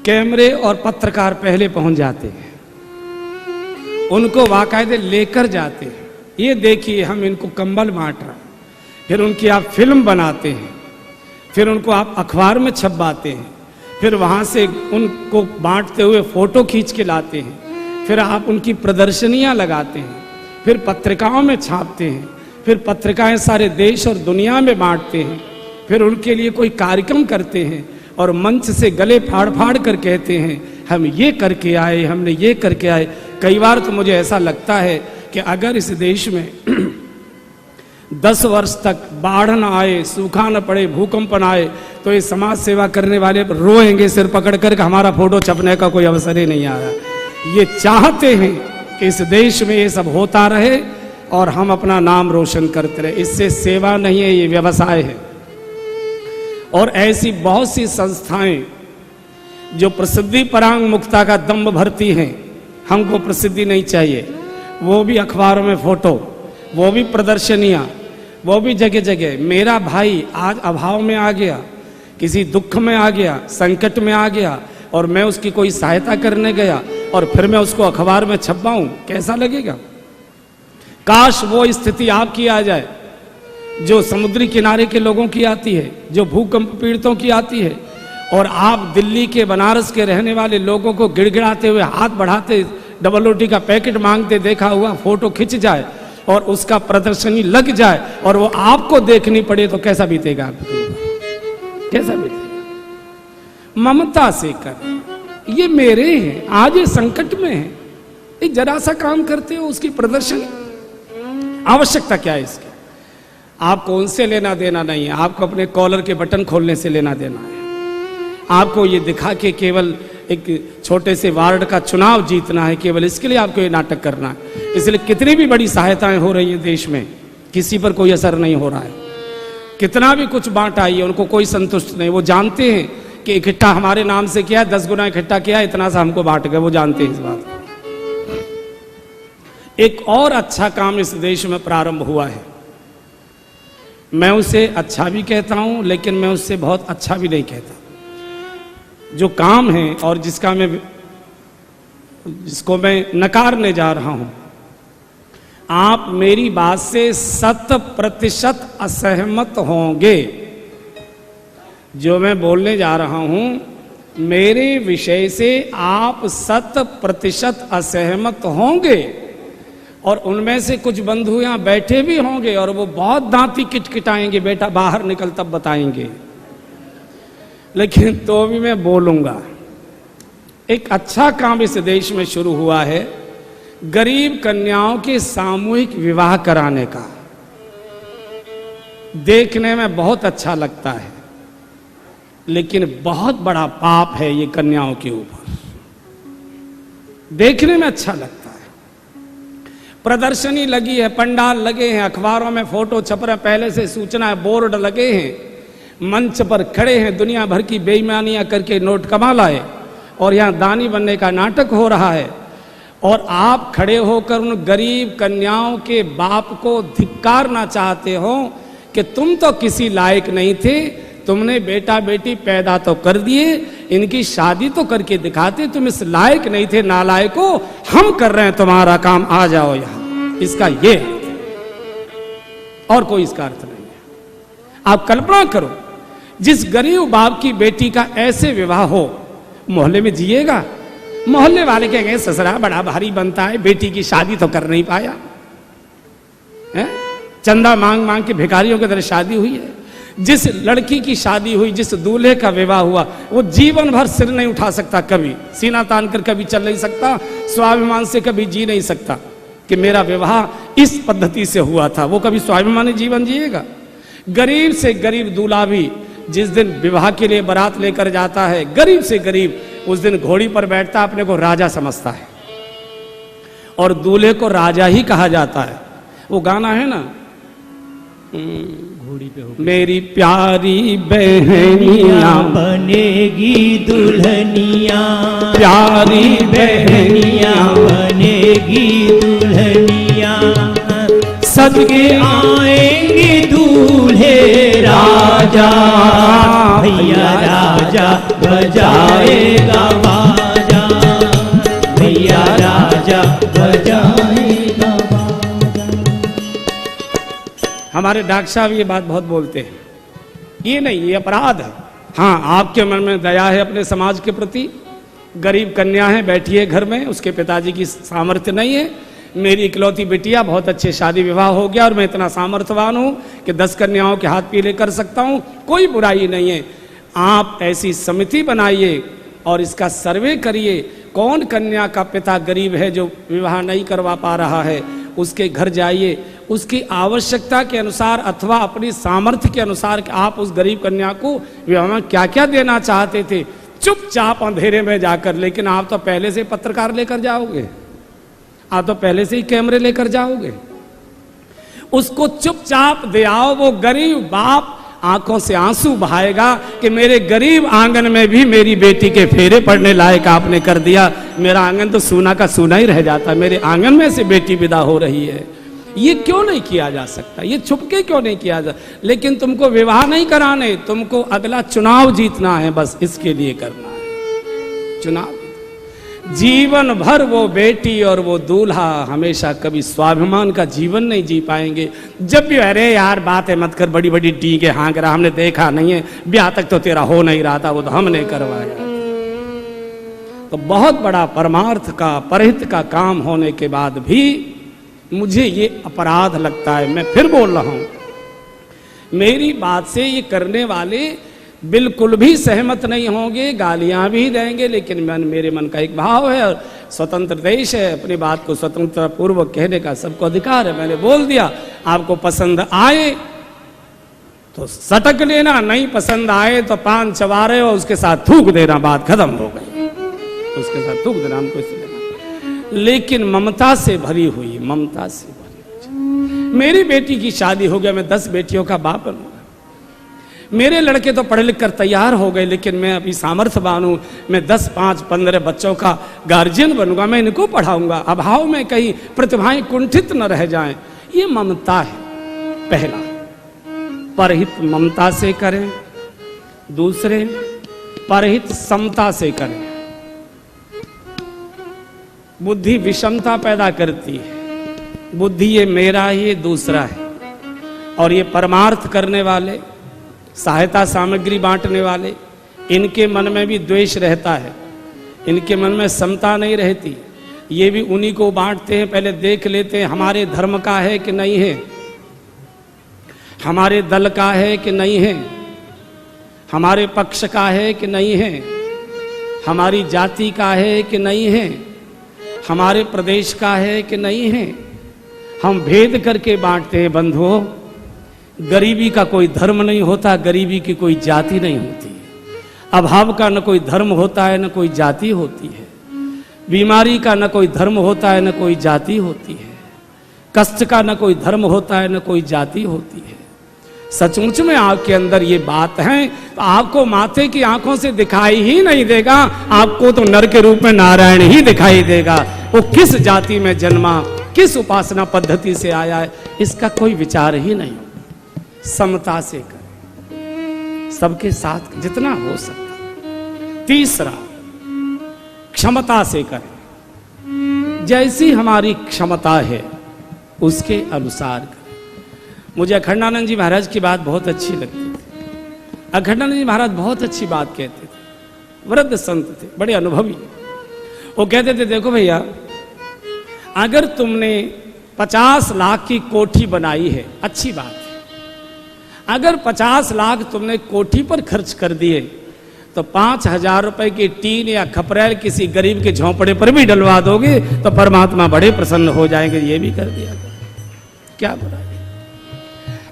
कैमरे और पत्रकार पहले पहुंच जाते हैं, उनको बाकायदे लेकर जाते हैं। ये देखिए हम इनको कंबल बांट रहे हैं, फिर उनकी आप फिल्म बनाते हैं, फिर उनको आप अखबार में छपवाते हैं, फिर वहां से उनको बांटते हुए फोटो खींच के लाते हैं, फिर आप उनकी प्रदर्शनियां लगाते हैं, फिर पत्रिकाओं में छापते हैं, फिर पत्रिकाएं सारे देश और दुनिया में बांटते हैं, फिर उनके लिए कोई कार्यक्रम करते हैं और मंच से गले फाड़ फाड़ कर कहते हैं हम ये करके आए, हमने ये करके आए। कई बार तो मुझे ऐसा लगता है कि अगर इस देश में 10 वर्ष तक बाढ़ न आए, सूखा न पड़े, भूकंप न आए, तो ये समाज सेवा करने वाले रोएंगे सिर पकड़ कर कि हमारा फोटो छपने का कोई अवसर ही नहीं आया। ये चाहते हैं कि इस देश में ये सब होता रहे और हम अपना नाम रोशन करते रहे। इससे सेवा नहीं है, ये व्यवसाय है। और ऐसी बहुत सी संस्थाएं जो प्रसिद्धि परांग मुक्ता का दम्भ भरती हैं, हमको प्रसिद्धि नहीं चाहिए, वो भी अखबारों में फोटो, वो भी प्रदर्शनियां, वो भी जगह जगह। मेरा भाई आज अभाव में आ गया, किसी दुख में आ गया, संकट में आ गया, और मैं उसकी कोई सहायता करने गया और फिर मैं उसको अखबार में छपवाऊं, कैसा लगेगा? काश वो स्थिति आपकी आ जाए जो समुद्री किनारे के लोगों की आती है, जो भूकंप पीड़ितों की आती है, और आप दिल्ली के, बनारस के रहने वाले लोगों को गिड़गिड़ाते हुए, हाथ बढ़ाते, डबल रोटी का पैकेट मांगते देखा हुआ फोटो खिंच जाए और उसका प्रदर्शनी लग जाए और वो आपको देखनी पड़े, तो कैसा बीतेगा आपको? कैसा बीतेगा? ममता से कर, ये मेरे हैं, आज ये संकट में है, एक जरा सा काम करते हो उसकी प्रदर्शनी, आवश्यकता क्या है इसकी? आपको उनसे लेना देना नहीं है, आपको अपने कॉलर के बटन खोलने से लेना देना है। आपको ये दिखा के केवल एक छोटे से वार्ड का चुनाव जीतना है, केवल इसके लिए आपको ये नाटक करना है। इसलिए कितनी भी बड़ी सहायताएं हो रही है देश में, किसी पर कोई असर नहीं हो रहा है। कितना भी कुछ बांट आइए उनको कोई संतुष्ट नहीं। वो जानते हैं कि इकट्ठा हमारे नाम से किया, 10 गुना इकट्ठा किया, इतना सा हमको बांट गए, वो जानते हैं इस बात को। एक और अच्छा काम इस देश में प्रारंभ हुआ है, मैं उसे अच्छा भी कहता हूं लेकिन मैं उससे बहुत अच्छा भी नहीं कहता। जो काम है और जिसको मैं नकारने जा रहा हूं, आप मेरी बात से 100% असहमत होंगे। जो मैं बोलने जा रहा हूं मेरे विषय से आप 100% असहमत होंगे, और उनमें से कुछ बंधु यहां बैठे भी होंगे और वो बहुत दांती किटकिटाएंगे, बेटा बाहर निकल तब बताएंगे, लेकिन तो भी मैं बोलूंगा। एक अच्छा काम इस देश में शुरू हुआ है, गरीब कन्याओं के सामूहिक विवाह कराने का। देखने में बहुत अच्छा लगता है लेकिन बहुत बड़ा पाप है ये कन्याओं के ऊपर। देखने में अच्छा लगता है, प्रदर्शनी लगी है, पंडाल लगे हैं, अखबारों में फोटो छप रहे, पहले से सूचना बोर्ड लगे हैं, मंच पर खड़े हैं, दुनिया भर की बेईमानियां करके नोट कमा लाए और यहां दानी बनने का नाटक हो रहा है, और आप खड़े होकर उन गरीब कन्याओं के बाप को धिक्कारना चाहते हो कि तुम तो किसी लायक नहीं थे, तुमने बेटा बेटी पैदा तो कर दिए, इनकी शादी तो करके दिखाते, तुम इस लायक नहीं थे, नालायको, हम कर रहे हैं तुम्हारा काम, आ जाओ यहां। इसका ये और कोई इसका अर्थ नहीं है। आप कल्पना करो, जिस गरीब बाप की बेटी का ऐसे विवाह हो, मोहल्ले में जिएगा, मोहल्ले वाले कहेंगे ससुरा बड़ा भारी बनता है, बेटी की शादी तो कर नहीं पाया है, चंदा मांग मांग के भिखारियों की तरह शादी हुई है। जिस लड़की की शादी हुई, जिस दूल्हे का विवाह हुआ, वो जीवन भर सिर नहीं उठा सकता, कभी सीना तान कर कभी चल नहीं सकता, स्वाभिमान से कभी जी नहीं सकता कि मेरा विवाह इस पद्धति से हुआ था। वो कभी स्वाभिमानी जीवन जिएगा। गरीब से गरीब दूल्हा भी जिस दिन विवाह के लिए बारात लेकर जाता है, गरीब से गरीब, उस दिन घोड़ी पर बैठता, अपने को राजा समझता है और दूल्हे को राजा ही कहा जाता है। वो गाना है ना, घोड़ी पे हो मेरी प्यारी बहनिया बनेगी दुल्हनिया, प्यारी बहनिया बनेगी दुल्हनिया, सदके आएंगे दूल्हे राजा, भैया राजा बजाएगा बाजा, भैया राजा बजाएगा बाजा। हमारे डॉक्टर साहब ये बात बहुत बोलते हैं, ये नहीं, ये अपराध है। हाँ, आपके मन में दया है अपने समाज के प्रति, गरीब कन्या है, बैठी है घर में, उसके पिताजी की सामर्थ्य नहीं है, मेरी इकलौती बिटिया, बहुत अच्छे शादी विवाह हो गया और मैं इतना सामर्थ्यवान हूं कि 10 कन्याओं के हाथ पीले कर सकता हूं, कोई बुराई नहीं है। आप ऐसी समिति बनाइए और इसका सर्वे करिए, कौन कन्या का पिता गरीब है जो विवाह नहीं करवा पा रहा है, उसके घर जाइए, उसकी आवश्यकता के अनुसार अथवा अपनी सामर्थ्य के अनुसार कि आप उस गरीब कन्या को विवाह में क्या क्या देना चाहते थे, चुपचाप अंधेरे में जाकर। लेकिन आप तो पहले से पत्रकार लेकर जाओगे, आप तो पहले से ही कैमरे लेकर जाओगे, उसको चुपचाप दे आओ। वो गरीब बाप आंखों से आंसू बहाएगा कि मेरे गरीब आंगन में भी मेरी बेटी के फेरे पड़ने लायक आपने कर दिया, मेरा आंगन तो सूना का सूना ही रह जाता, मेरे आंगन में से बेटी विदा हो रही है। ये क्यों नहीं किया जा सकता, ये छुपके क्यों नहीं किया जा, लेकिन तुमको विवाह नहीं कराने, तुमको अगला चुनाव जीतना है, बस इसके लिए करना है चुनाव। जीवन भर वो बेटी और वो दूल्हा हमेशा कभी स्वाभिमान का जीवन नहीं जी पाएंगे। जब भी अरे यार बात है मत कर, बड़ी बड़ी डींगे हाँक रहा, हमने देखा नहीं है, ब्याह तक तो तेरा हो नहीं रहा था, वो तो हमने करवाया। तो बहुत बड़ा परमार्थ का, परहित का काम होने के बाद भी मुझे ये अपराध लगता है। मैं फिर बोल रहा हूं, मेरी बात से ये करने वाले बिल्कुल भी सहमत नहीं होंगे, गालियां भी देंगे, लेकिन मेरे मन का एक भाव है और स्वतंत्र देश है, अपनी बात को स्वतंत्रता पूर्वक कहने का सबको अधिकार है। मैंने बोल दिया, आपको पसंद आए तो सटक लेना, नहीं पसंद आए तो पान चबारे और उसके साथ थूक देना, बात खत्म हो गई, उसके साथ थूक देना, हमको इसलिए लेकिन ममता से भरी हुई, ममता से भरी हुई। मेरी बेटी की शादी हो गया, मैं 10 बेटियों का बाप बनूंगा, मेरे लड़के तो पढ़े लिख कर तैयार हो गए, लेकिन मैं अभी सामर्थ्यवान हूँ, मैं 10, 5, 15 बच्चों का गार्जियन बनूंगा, मैं इनको पढ़ाऊंगा, अभाव में कहीं प्रतिभाएं कुंठित न रह जाएं। ये ममता है। पहला, परहित ममता से करें। दूसरे, परहित समता से करें। बुद्धि विषमता पैदा करती है। बुद्धि ये मेरा है, ये दूसरा है। और ये परमार्थ करने वाले, सहायता सामग्री बांटने वाले, इनके मन में भी द्वेष रहता है, इनके मन में समता नहीं रहती। ये भी उन्हीं को बांटते हैं, पहले देख लेते हैं हमारे धर्म का है कि नहीं है, हमारे दल का है कि नहीं है, हमारे पक्ष का है कि नहीं है, हमारी जाति का है कि नहीं है, हमारे प्रदेश का है कि नहीं है। हम भेद करके बांटते हैं। बंधुओं, गरीबी का कोई धर्म नहीं होता, गरीबी की कोई जाति नहीं होती है। अभाव का न कोई धर्म होता है, न कोई जाति होती है। बीमारी का न कोई धर्म होता है, न कोई जाति होती है। कष्ट का न कोई धर्म होता है, न कोई जाति होती है। सचमुच में आपके अंदर ये बात है तो आपको माथे की आंखों से दिखाई ही नहीं देगा, आपको तो नर के रूप में नारायण ही दिखाई देगा। वो किस जाति में जन्मा, किस उपासना पद्धति से आया है, इसका कोई विचार ही नहीं। समता से करें, सबके साथ जितना हो सकता। तीसरा, क्षमता से करें। जैसी हमारी क्षमता है उसके अनुसार करें। मुझे अखंडानंद जी महाराज की बात बहुत अच्छी लगती थी। अखंडानंद जी महाराज बहुत अच्छी बात कहते थे। वृद्ध संत थे, बड़े अनुभवी। वो कहते थे, देखो भैया, अगर तुमने 50 लाख की कोठी बनाई है, अच्छी बात है। अगर 50 लाख तुमने कोठी पर खर्च कर दिए तो 5,000 रुपए की टीन या खपरेल किसी गरीब के झोंपड़े पर भी डलवा दोगे तो परमात्मा बड़े प्रसन्न हो जाएंगे। ये भी कर दिया, क्या बुराई।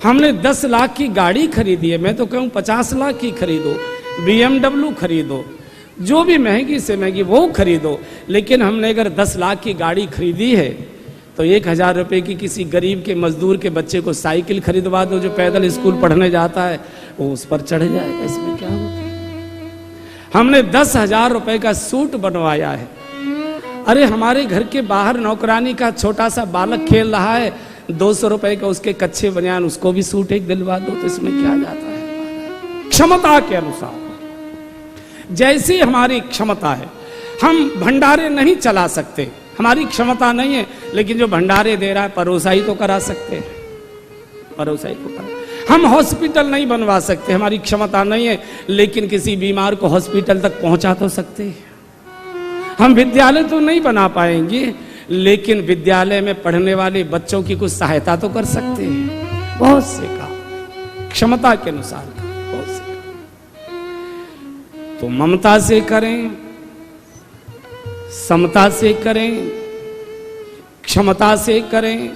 हमने 10 लाख की गाड़ी खरीदी है, मैं तो कहूँ 50 लाख की खरीदो, BMW खरीदो, जो भी महंगी से महंगी वो खरीदो। लेकिन हमने अगर 10 लाख की गाड़ी खरीदी है तो 1,000 रुपए की किसी गरीब के मजदूर के बच्चे को साइकिल खरीदवा दो, जो पैदल स्कूल पढ़ने जाता है, वो उस पर चढ़ जाएगा। इसमें क्या होता है। हमने 10,000 रुपए का सूट बनवाया है। अरे हमारे घर के बाहर नौकरानी का छोटा सा बालक खेल रहा है, 200 रुपए का उसके कच्चे बनियान, उसको भी सूट एक दिलवा दो, तो इसमें क्या जाता है। क्षमता के अनुसार, जैसी हमारी क्षमता है। हम भंडारे नहीं चला सकते, हमारी क्षमता नहीं है, लेकिन जो भंडारे दे रहा है परोसाई तो करा सकते हैं, परोसाई को करा। हम हॉस्पिटल नहीं बनवा सकते, हमारी क्षमता नहीं है, लेकिन किसी बीमार को हॉस्पिटल तक पहुंचा तो सकते हैं। हम विद्यालय तो नहीं बना पाएंगे, लेकिन विद्यालय में पढ़ने वाले बच्चों की कुछ सहायता तो कर सकते हैं। बहुत से काम क्षमता के अनुसार, बहुत से काम। तो ममता से करें, समता से करें, क्षमता से करें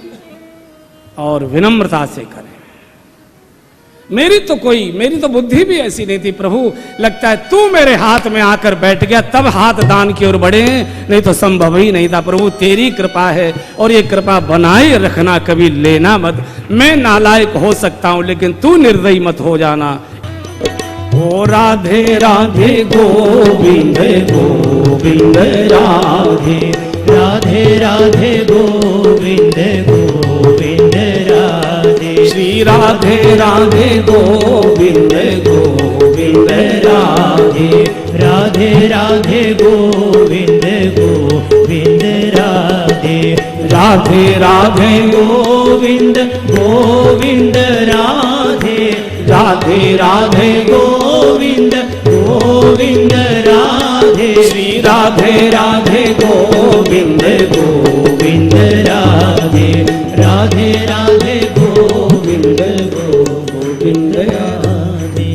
और विनम्रता से करें। मेरी तो बुद्धि भी ऐसी नहीं थी प्रभु, लगता है तू मेरे हाथ में आकर बैठ गया तब हाथ दान की ओर बढ़े, नहीं तो संभव ही नहीं था। प्रभु तेरी कृपा है और ये कृपा बनाए रखना, कभी लेना मत। मैं नालायक हो सकता हूं लेकिन तू निर्दयी मत हो जाना। ओ राधे राधे गोविंद गोविंद राधे, राधे राधे गोविंद गोविंद राधे, श्री राधे राधे गोविंद गोविंद राधे, राधे राधे गोविंद गोविंद राधे, राधे राधे गोविंद गोविंद राधे, राधे राधे गोविंद गोविंद राधे, श्री राधे राधे गोविंद गोविंद राधे, राधे राधे गोविंद गोविंद राधे।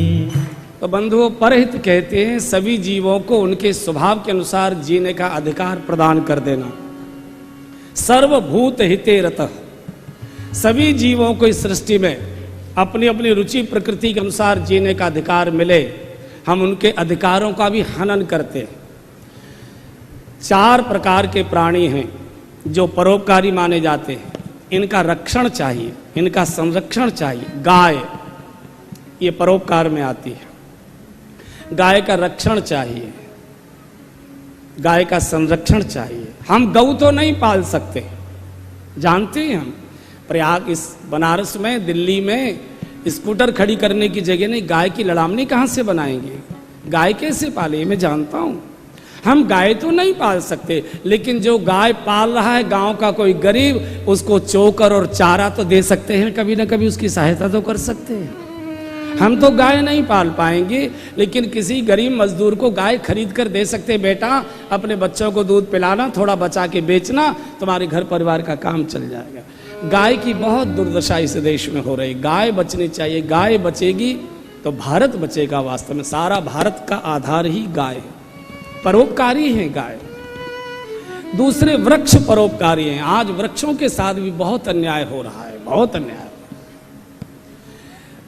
तो बंधुओं, परहित कहते हैं सभी जीवों को उनके स्वभाव के अनुसार जीने का अधिकार प्रदान कर देना। सर्वभूत हिते रतः, सभी जीवों को इस सृष्टि में अपनी अपनी रुचि प्रकृति के अनुसार जीने का अधिकार मिले, हम उनके अधिकारों का भी हनन करते हैं। 4 प्रकार के प्राणी हैं जो परोपकारी माने जाते हैं, इनका रक्षण चाहिए, इनका संरक्षण चाहिए। गाय ये परोपकार में आती है। गाय का रक्षण चाहिए, गाय का संरक्षण चाहिए। हम गऊ तो नहीं पाल सकते, जानते हैं हम। प्रयाग इस बनारस में, दिल्ली में स्कूटर खड़ी करने की जगह नहीं, गाय की लड़ामनी कहाँ से बनाएंगे? गाय कैसे पाले? मैं जानता हूं। हम गाय तो नहीं पाल सकते, लेकिन जो गाय पाल रहा है गांव का कोई गरीब, उसको चोकर और चारा तो दे सकते हैं, कभी ना कभी उसकी सहायता तो कर सकते हैं। हम तो गाय नहीं पाल पाएंगे, लेकिन किसी गरीब मजदूर को गाय खरीद कर दे सकते। बेटा, अपने बच्चों को दूध पिलाना, थोड़ा बचा के बेचना, तुम्हारे घर परिवार का काम चल जाएगा। गाय की बहुत दुर्दशा इस देश में हो रही। गाय बचनी चाहिए। गाय बचेगी तो भारत बचेगा। वास्तव में सारा भारत का आधार ही गाय है। परोपकारी है गाय। दूसरे वृक्ष परोपकारी हैं। आज वृक्षों के साथ भी बहुत अन्याय हो रहा है, बहुत अन्याय।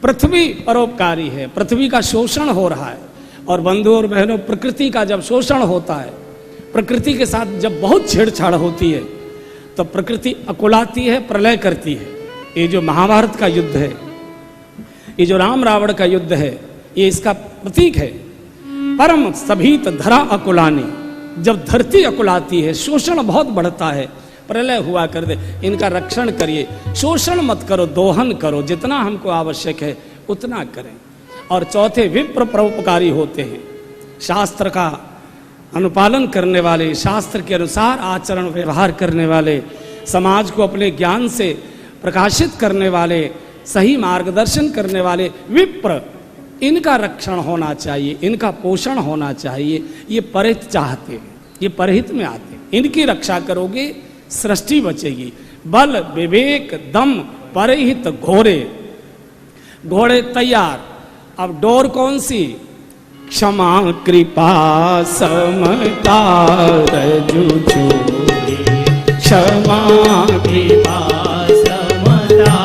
पृथ्वी परोपकारी है, पृथ्वी का शोषण हो रहा है। और बंधु और बहनों, प्रकृति का जब शोषण होता है, प्रकृति के साथ जब बहुत छेड़छाड़ होती है, तो प्रकृति अकुलाती है, प्रलय करती है। ये जो महाभारत का युद्ध है, ये जो राम रावण का युद्ध है, ये इसका प्रतीक है। परम सभीत धरा अकुलानी, जब धरती अकुलाती है, शोषण बहुत बढ़ता है, प्रलय हुआ कर दे। इनका रक्षण करिए, शोषण मत करो, दोहन करो, जितना हमको आवश्यक है उतना करें। और चौथे, विप्र परोपकारी होते हैं। शास्त्र का अनुपालन करने वाले, शास्त्र के अनुसार आचरण व्यवहार करने वाले, समाज को अपने ज्ञान से प्रकाशित करने वाले, सही मार्गदर्शन करने वाले विप्र, इनका रक्षण होना चाहिए, इनका पोषण होना चाहिए। ये परहित चाहते हैं, ये परहित में आते हैं। इनकी रक्षा करोगे, सृष्टि बचेगी। बल विवेक दम परहित घोड़े, घोड़े तैयार। अब डोर कौन सी? क्षमा कृपा समता रजु छोड़े, क्षमा कृपा समता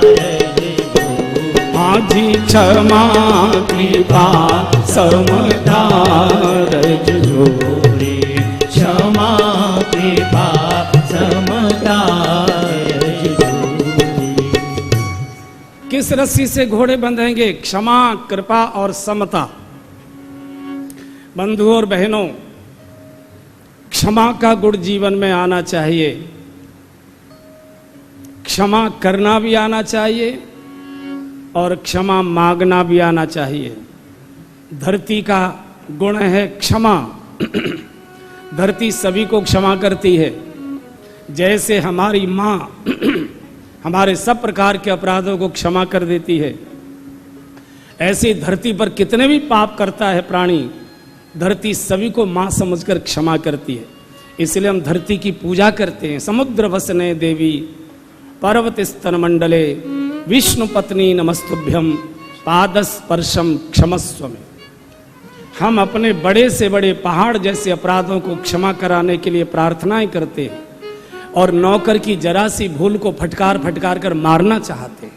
रजु छोड़े। माझी क्षमा कृपा समता रजु छोड़े, क्षमा कृपा समता रजु छोड़े। किस रस्सी से घोड़े बंधेंगे? क्षमा, कृपा और समता। बंधुओं और बहनों, क्षमा का गुण जीवन में आना चाहिए। क्षमा करना भी आना चाहिए और क्षमा मांगना भी आना चाहिए। धरती का गुण है क्षमा। धरती सभी को क्षमा करती है। जैसे हमारी माँ हमारे सब प्रकार के अपराधों को क्षमा कर देती है, ऐसे धरती पर कितने भी पाप करता है प्राणी, धरती सभी को मां समझकर क्षमा करती है। इसलिए हम धरती की पूजा करते हैं। समुद्र वसने देवी पर्वत स्तन मंडले विष्णु पत्नी नमस्तुभ्यम पादस्पर्शम क्षमस्व में। हम अपने बड़े से बड़े पहाड़ जैसे अपराधों को क्षमा कराने के लिए प्रार्थनाएं करते हैं और नौकर की जरा सी भूल को फटकार फटकार कर मारना चाहते हैं।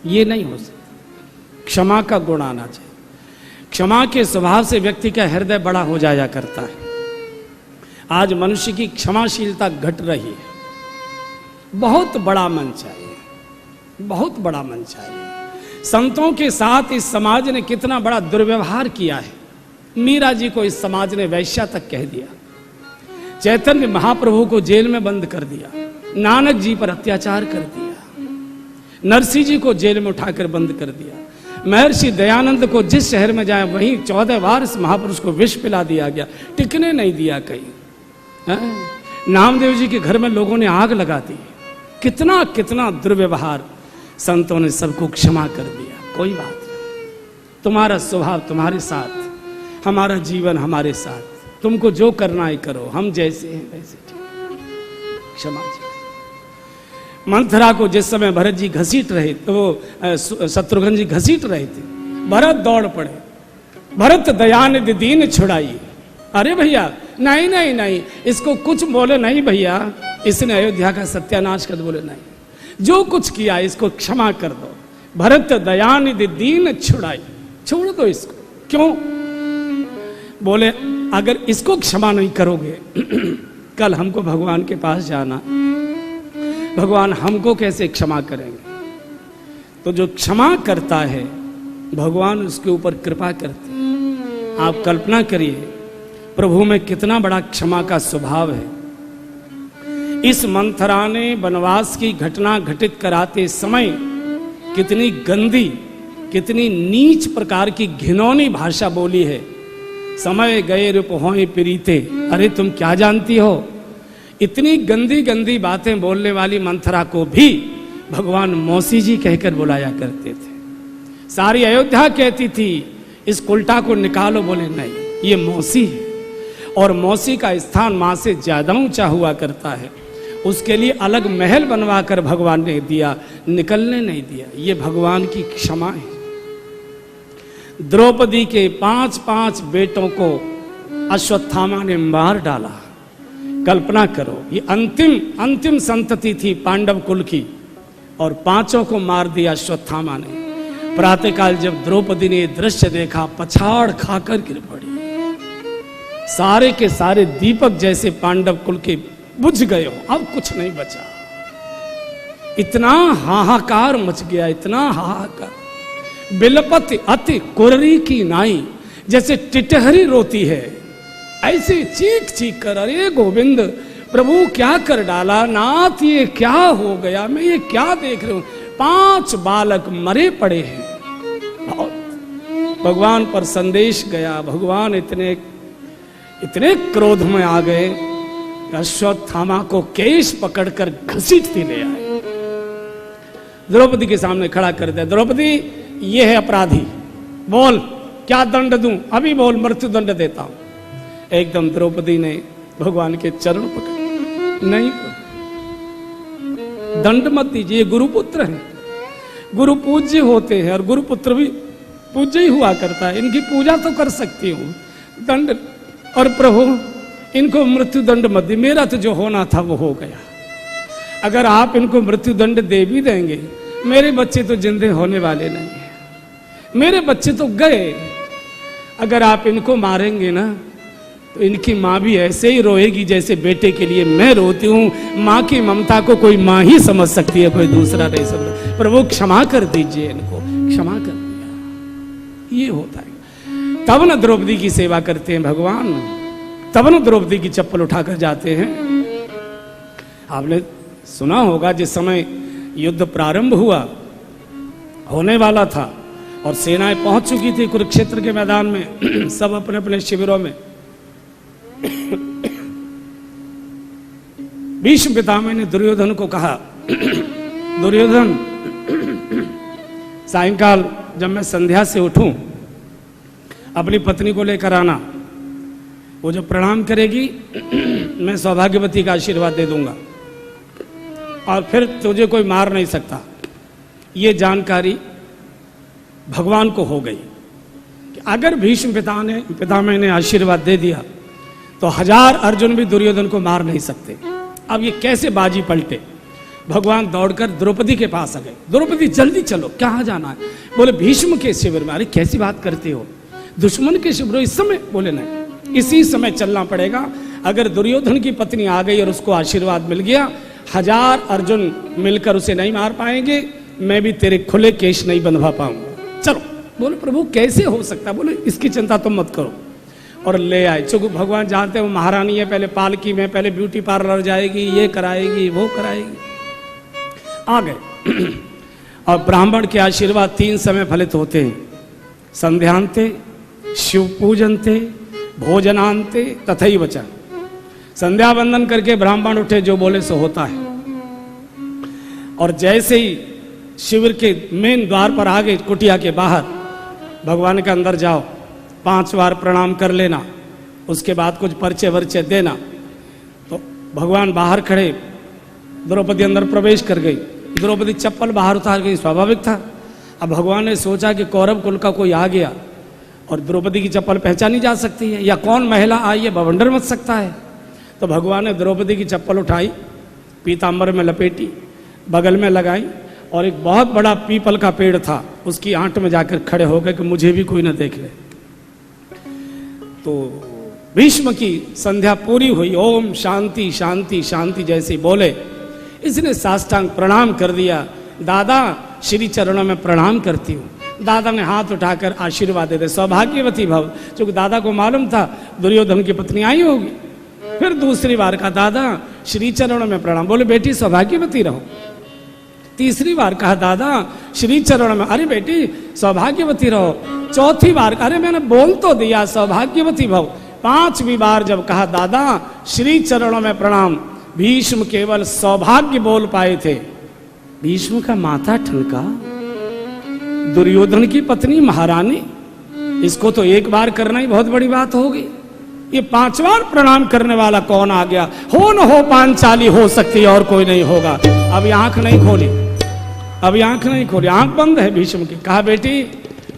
ये नहीं हो सकता। क्षमा का गुण आना चाहिए। क्षमा के स्वभाव से व्यक्ति का हृदय बड़ा हो जाया करता है। आज मनुष्य की क्षमाशीलता घट रही है। बहुत बड़ा मन चाहिए, बहुत बड़ा मन चाहिए। संतों के साथ इस समाज ने कितना बड़ा दुर्व्यवहार किया है। मीरा जी को इस समाज ने वैश्या तक कह दिया। चैतन्य महाप्रभु को जेल में बंद कर दिया। नानक जी पर अत्याचार कर दिया। नरसिंह जी को जेल में उठाकर बंद कर दिया। महर्षि दयानंद को जिस शहर में जाए वहीं 14 बार इस महापुरुष को विष पिला दिया गया, टिकने नहीं दिया कहीं। नामदेव जी के घर में लोगों ने आग लगा दी। कितना कितना दुर्व्यवहार। संतों ने सबको क्षमा कर दिया। कोई बात नहीं, तुम्हारा स्वभाव तुम्हारे साथ, हमारा जीवन हमारे साथ, तुमको जो करना है करो, हम जैसे हैं वैसे ठीक। क्षमा जी। मंथरा को जिस समय भरत जी घसीट रहे, तो वो शत्रुघ्न जी घसीट रहे थे, भरत दौड़ पड़े, भरत दयानिधि दीन छुड़ाई। अरे भैया नहीं नहीं नहीं, इसको कुछ बोले नहीं भैया, इसने अयोध्या का सत्यानाश कर। बोले नहीं, जो कुछ किया इसको क्षमा कर दो। भरत दयानिधि दीन छुड़ाई, छोड़ दो इसको। क्यों? बोले अगर इसको क्षमा नहीं करोगे कल हमको भगवान के पास जाना, भगवान हमको कैसे क्षमा करेंगे? तो जो क्षमा करता है भगवान उसके ऊपर कृपा करते। आप कल्पना करिए प्रभु में कितना बड़ा क्षमा का स्वभाव है। इस मंथरा ने वनवास की घटना घटित कराते समय कितनी गंदी, कितनी नीच प्रकार की घिनौनी भाषा बोली है। समय गए रूप होए प्रीते, अरे तुम क्या जानती हो। इतनी गंदी गंदी बातें बोलने वाली मंथरा को भी भगवान मौसी जी कहकर बुलाया करते थे। सारी अयोध्या कहती थी इस उल्टा को निकालो, बोले नहीं, ये मौसी है और मौसी का स्थान मां से ज्यादा ऊंचा हुआ करता है। उसके लिए अलग महल बनवा कर भगवान ने दिया, निकलने नहीं दिया। ये भगवान की क्षमा है। द्रौपदी के 5 बेटों को अश्वत्थामा ने मार डाला। कल्पना करो, ये अंतिम संतति थी पांडव कुल की, और 5 को मार दिया अश्वत्थामा ने। प्रातःकाल जब द्रौपदी ने दृश्य देखा, पछाड़ खाकर गिर पड़ी। सारे के सारे दीपक जैसे पांडव कुल के बुझ गए हो, अब कुछ नहीं बचा। इतना हाहाकार मच गया, इतना हाहाकार। बिलपति अति कुररी की नाई, जैसे टिटहरी रोती है, ऐसे चीख चीख कर, अरे गोविंद प्रभु क्या कर डाला नाथ, ये क्या हो गया, मैं ये क्या देख रहा हूं। 5 बालक मरे पड़े हैं। भगवान पर संदेश गया। भगवान इतने क्रोध में आ गए, अश्वत्थामा को केश पकड़कर घसीटते ले आए, द्रौपदी के सामने खड़ा कर दिया। द्रौपदी ये है अपराधी, बोल क्या दंड दूं, अभी बोल, मृत्यु दंड देता हूं। एकदम द्रौपदी ने भगवान के चरण पकड़े, नहीं दंड मत दीजिए, गुरुपुत्र हैं, गुरु पूज्य होते हैं और गुरुपुत्र भी पूज्य ही हुआ करता है, इनकी पूजा तो कर सकती हूँ, दंड। और प्रभु इनको मृत्यु दंड मत दी, मेरा तो जो होना था वो हो गया। अगर आप इनको मृत्यु दंड दे भी देंगे, मेरे बच्चे तो जिंदे होने वाले नहीं है, मेरे बच्चे तो गए। अगर आप इनको मारेंगे ना तो इनकी माँ भी ऐसे ही रोएगी जैसे बेटे के लिए मैं रोती हूँ। माँ की ममता को कोई माँ ही समझ सकती है, कोई दूसरा नहीं समझ। प्रभु क्षमा कर दीजिए इनको, क्षमा कर दिया। ये होता है। तब न द्रौपदी की सेवा करते हैं भगवान, तब न द्रौपदी की चप्पल उठाकर जाते हैं। आपने सुना होगा जिस समय युद्ध प्रारंभ हुआ, होने वाला था और सेनाएं पहुंच चुकी थी कुरुक्षेत्र के मैदान में, सब अपने अपने शिविरों में। भीष्म पितामह ने दुर्योधन को कहा, दुर्योधन सायंकाल जब मैं संध्या से उठूं, अपनी पत्नी को लेकर आना, वो जो प्रणाम करेगी मैं सौभाग्यवती का आशीर्वाद दे दूंगा और फिर तुझे कोई मार नहीं सकता। ये जानकारी भगवान को हो गई कि अगर भीष्म पितामह ने आशीर्वाद दे दिया तो 1000 अर्जुन भी दुर्योधन को मार नहीं सकते। अब ये कैसे बाजी पलटे। भगवान दौड़कर द्रौपदी के पास आ गए। द्रौपदी जल्दी चलो, कहाँ जाना है? बोले भीष्म के शिविर में। अरे कैसी बात करते हो, दुश्मन के शिविर इस समय? बोले नहीं, इसी समय चलना पड़ेगा। अगर दुर्योधन की पत्नी आ गई और उसको आशीर्वाद मिल गया, 1000 अर्जुन मिलकर उसे नहीं मार पाएंगे, मैं भी तेरे खुले केश नहीं बंधवा पाऊंगा। चलो। बोले प्रभु कैसे हो सकता? बोले इसकी चिंता तुम मत करो। और ले आए। चूंकि भगवान जानते हैं वो महारानी है, पहले पालकी में, पहले ब्यूटी पार्लर जाएगी, ये कराएगी वो कराएगी। आ गए। और ब्राह्मण के आशीर्वाद 3 समय फलित होते हैं, संध्यांते, शिव पूजनते, भोजनांते तथैव च। संध्या वंदन करके ब्राह्मण उठे, जो बोले सो होता है। और जैसे ही शिविर के मेन द्वार पर आ गए, कुटिया के बाहर, भगवान के अंदर जाओ, 5 बार प्रणाम कर लेना, उसके बाद कुछ परिचय वर्चय देना। तो भगवान बाहर खड़े, द्रौपदी अंदर प्रवेश कर गई। द्रौपदी चप्पल बाहर उतार गई, स्वाभाविक था। अब भगवान ने सोचा कि कौरव कुल का कोई आ गया और द्रौपदी की चप्पल पहचानी जा सकती है, या कौन महिला आई है बवंडर मच सकता है। तो भगवान ने द्रौपदी की चप्पल उठाई, पीताम्बर में लपेटी, बगल में लगाई, और एक बहुत बड़ा पीपल का पेड़ था, उसकी आंट में जाकर खड़े हो गए कि मुझे भी कोई ना देख ले। तो भीष्म की संध्या पूरी हुई। ओम शांति शांति शांति जैसे बोले, इसने साष्टांग प्रणाम कर दिया। दादा श्री चरणों में प्रणाम करती हूँ, दादा ने हाथ उठाकर आशीर्वाद दे दे, सौभाग्यवती भव। क्योंकि दादा को मालूम था दुर्योधन की पत्नी आई होगी। फिर दूसरी बार कहा दादा श्री चरणों में प्रणाम, बोले बेटी सौभाग्यवती रहो। तीसरी बार कहा दादा श्री चरणों में, अरे बेटी सौभाग्यवती रहो। चौथी बार अरे मैंने बोल तो दिया सौभाग्यवती भव। पांचवी बार जब कहा दादा श्री चरणों में प्रणाम, भीष्म केवल सौभाग्य बोल पाए थे। भीष्म का माथा ठनका, दुर्योधन की पत्नी महारानी, इसको तो एक बार करना ही बहुत बड़ी बात होगी, ये 5 बार प्रणाम करने वाला कौन आ गया? हो न हो पांचाली हो सकती है और कोई नहीं होगा। अभी आंख नहीं खोली, अभी आंख नहीं खोली, आंख बंद है भीष्म की। कहा बेटी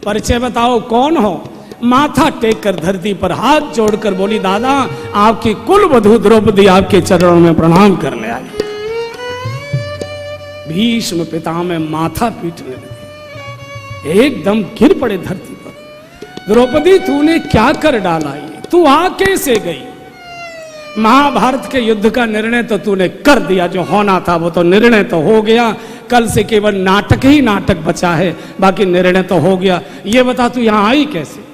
परिचय बताओ कौन हो? माथा टेक कर धरती पर हाथ जोड़कर बोली दादा आपकी कुल वधू द्रौपदी आपके चरणों में प्रणाम करने आई। भीष्म पितामह माथा पीटने लगे, एकदम गिर पड़े धरती पर। द्रौपदी तूने क्या कर डाला, ये तू आ कैसे गई? महाभारत के युद्ध का निर्णय तो तूने कर दिया, जो होना था वो तो निर्णय तो हो गया। कल से केवल नाटक ही नाटक बचा है, बाकी निर्णय तो हो गया। ये बता तू यहां आई कैसे?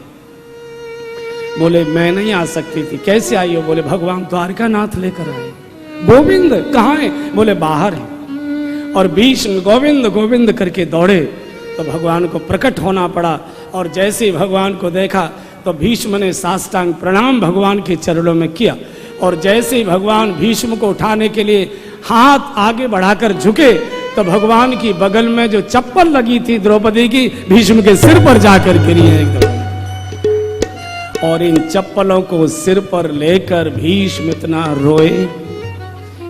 बोले मैं नहीं आ सकती थी। कैसे आई हो? बोले भगवान द्वारकानाथ लेकर आए। गोविंद कहाँ है? बोले बाहर है। और भीष्म गोविंद गोविंद करके दौड़े तो भगवान को प्रकट होना पड़ा। और जैसे ही भगवान को देखा तो भीष्म ने साष्टांग प्रणाम भगवान के चरणों में किया। और जैसे ही भगवान भीष्म को उठाने के लिए हाथ आगे बढ़ाकर झुके तो भगवान की बगल में जो चप्पल लगी थी द्रौपदी की, भीष्म के सिर पर जाकर गिरी है एकदम। और इन चप्पलों को सिर पर लेकर भीष्म इतना रोए,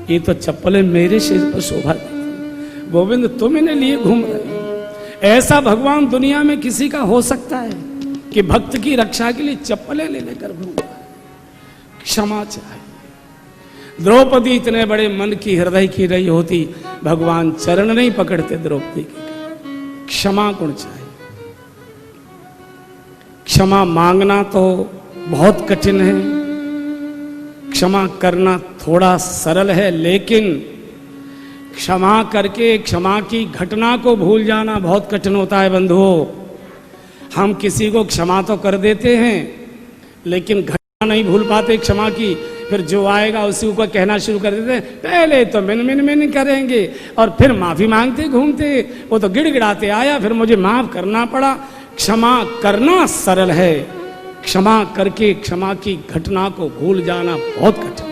ये तो चप्पलें मेरे सिर पर शोभा देती, गोविंद तुम इन्हें लिए घूम रहे हो। ऐसा भगवान दुनिया में किसी का हो सकता है कि भक्त की रक्षा के लिए चप्पलें ले लेकर घूम रहा है? क्षमा चाहिए। द्रौपदी इतने बड़े मन की हृदय की रही होती, भगवान चरण नहीं पकड़ते द्रौपदी के। क्षमा गुण चाहिए। क्षमा मांगना तो बहुत कठिन है, क्षमा करना थोड़ा सरल है, लेकिन क्षमा करके क्षमा की घटना को भूल जाना बहुत कठिन होता है बंधुओं। हम किसी को क्षमा तो कर देते हैं लेकिन घटना नहीं भूल पाते क्षमा की। फिर जो आएगा उसी को कहना शुरू कर देते हैं, पहले तो मिन करेंगे और फिर माफी मांगते घूमते, वो तो गिड़गिड़ाते आया फिर मुझे माफ करना पड़ा। क्षमा करना सरल है, क्षमा करके क्षमा की घटना को भूल जाना बहुत कठिन।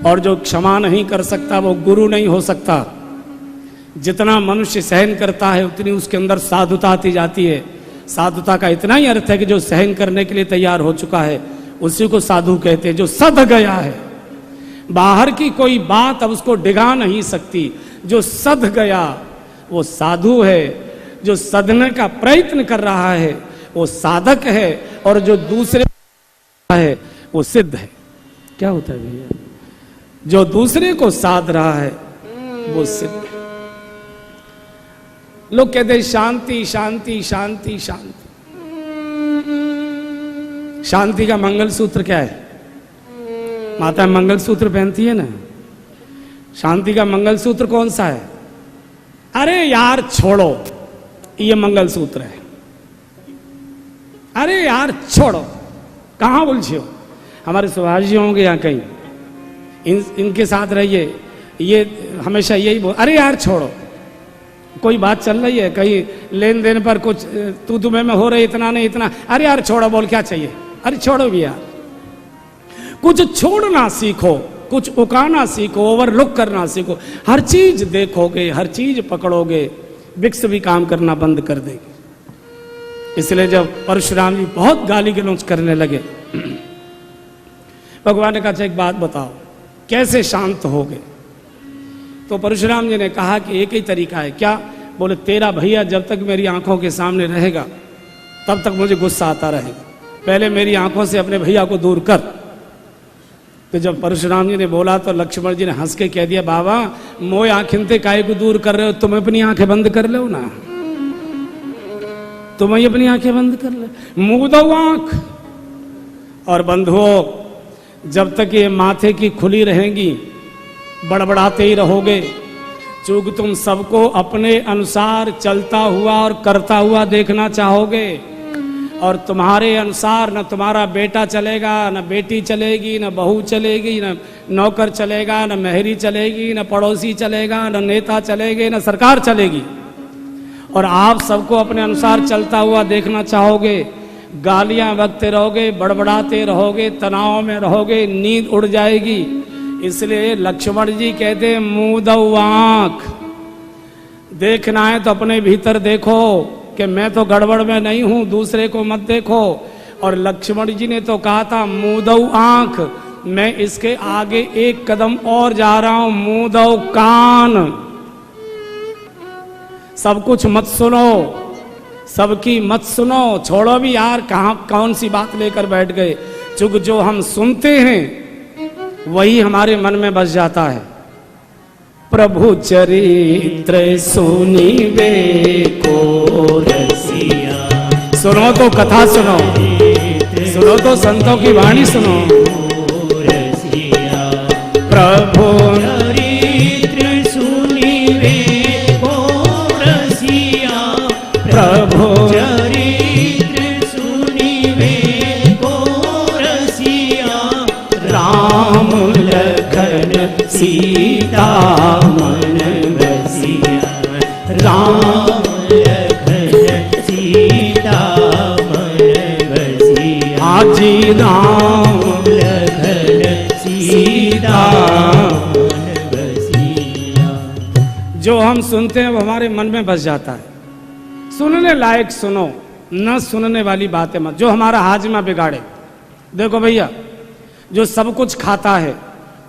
और जो क्षमा नहीं कर सकता वो गुरु नहीं हो सकता। जितना मनुष्य सहन करता है उतनी उसके अंदर साधुता आती जाती है। साधुता का इतना ही अर्थ है कि जो सहन करने के लिए तैयार हो चुका है उसी को साधु कहते हैं। जो सध गया है, बाहर की कोई बात अब उसको डिगा नहीं सकती। जो सध गया वो साधु है। जो सधने का प्रयत्न कर रहा है वो साधक है, और जो दूसरे है वो सिद्ध है। क्या होता है भैया? जो दूसरे को साध रहा है वो सिद्ध है। लोग कहते हैं शांति शांति शांति शांति। शांति का मंगलसूत्र क्या है? माता मंगलसूत्र पहनती है ना, शांति का मंगलसूत्र कौन सा है? अरे यार छोड़ो, ये मंगलसूत्र है। अरे यार छोड़ो, कहां उलझे हो? हमारे सुभाष जी होंगे यहाँ कहीं, इनके साथ रहिए, ये हमेशा यही बोल, अरे यार छोड़ो। कोई बात चल रही है कहीं लेन देन पर, कुछ तू तुम्हें में हो रही, इतना नहीं इतना, अरे यार छोड़ो, बोल क्या चाहिए? अरे छोड़ो भी यार। कुछ छोड़ना सीखो, कुछ उकाना सीखो, ओवरलुक करना सीखो। हर चीज देखोगे, हर चीज पकड़ोगे, विक्स भी काम करना बंद कर देगी। इसलिए जब परशुराम जी बहुत गाली गलौज करने लगे, भगवान ने कहा एक बात बताओ कैसे शांत होगे? तो परशुराम जी ने कहा कि एक ही तरीका है। क्या? बोले तेरा भैया जब तक मेरी आंखों के सामने रहेगा तब तक मुझे गुस्सा आता रहेगा, पहले मेरी आंखों से अपने भैया को दूर कर। तो जब परशुराम जी ने बोला तो लक्ष्मण जी ने हंस के कह दिया, बाबा मोय आंखें ते काय को दूर कर रहे हो, तुम अपनी आंखें बंद कर लो ना, तुम ही अपनी आंखें बंद कर ले, मुंह दो आंख। और बंधुओं जब तक ये माथे की खुली रहेंगी, बड़बड़ाते ही रहोगे, चूंकि तुम सबको अपने अनुसार चलता हुआ और करता हुआ देखना चाहोगे, और तुम्हारे अनुसार न तुम्हारा बेटा चलेगा, न बेटी चलेगी, न बहू चलेगी, न नौकर चलेगा, न मेहरी चलेगी, न पड़ोसी चलेगा, न नेता चलेगे, न सरकार चलेगी, और आप सबको अपने अनुसार चलता हुआ देखना चाहोगे, गालियां बकते रहोगे, बड़बड़ाते रहोगे, तनाव में रहोगे, नींद उड़ जाएगी। इसलिए लक्ष्मण जी कहते मुंह दो आंख, देखना है तो अपने भीतर देखो कि मैं तो गड़बड़ में नहीं हूं, दूसरे को मत देखो। और लक्ष्मण जी ने तो कहा था मुंह दो आंख, मैं इसके आगे एक कदम और जा रहा हूं, मुंह दो कान। सब कुछ मत सुनो, सबकी मत सुनो, छोड़ो भी यार, कहां कौन सी बात लेकर बैठ गए। चूंकि जो हम सुनते हैं वही हमारे मन में बस जाता है। प्रभु चरित्र सुनिबे को रसिया, सुनो तो कथा सुनो, सुनो तो संतों की वाणी सुनो। प्रभु चरित्र सुनिबे को रसिया, प्रभु चरित्र सुनिबे को रसिया, राम लखन सीता मन बसिया, राम लखन सीता मन बसिया, आजी राम लखन सीता मन बसिया। जो हम सुनते हैं वो हमारे मन में बस जाता है। सुनने लायक सुनो, न सुनने वाली बातें मत, जो हमारा हाजमा बिगाड़े। देखो भैया, जो सब कुछ खाता है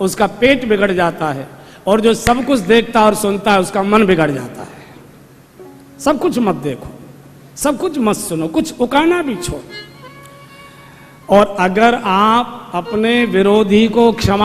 उसका पेट बिगड़ जाता है, और जो सब कुछ देखता और सुनता है उसका मन बिगड़ जाता है। सब कुछ मत देखो, सब कुछ मत सुनो, कुछ उकाना भी छोड़। और अगर आप अपने विरोधी को क्षमा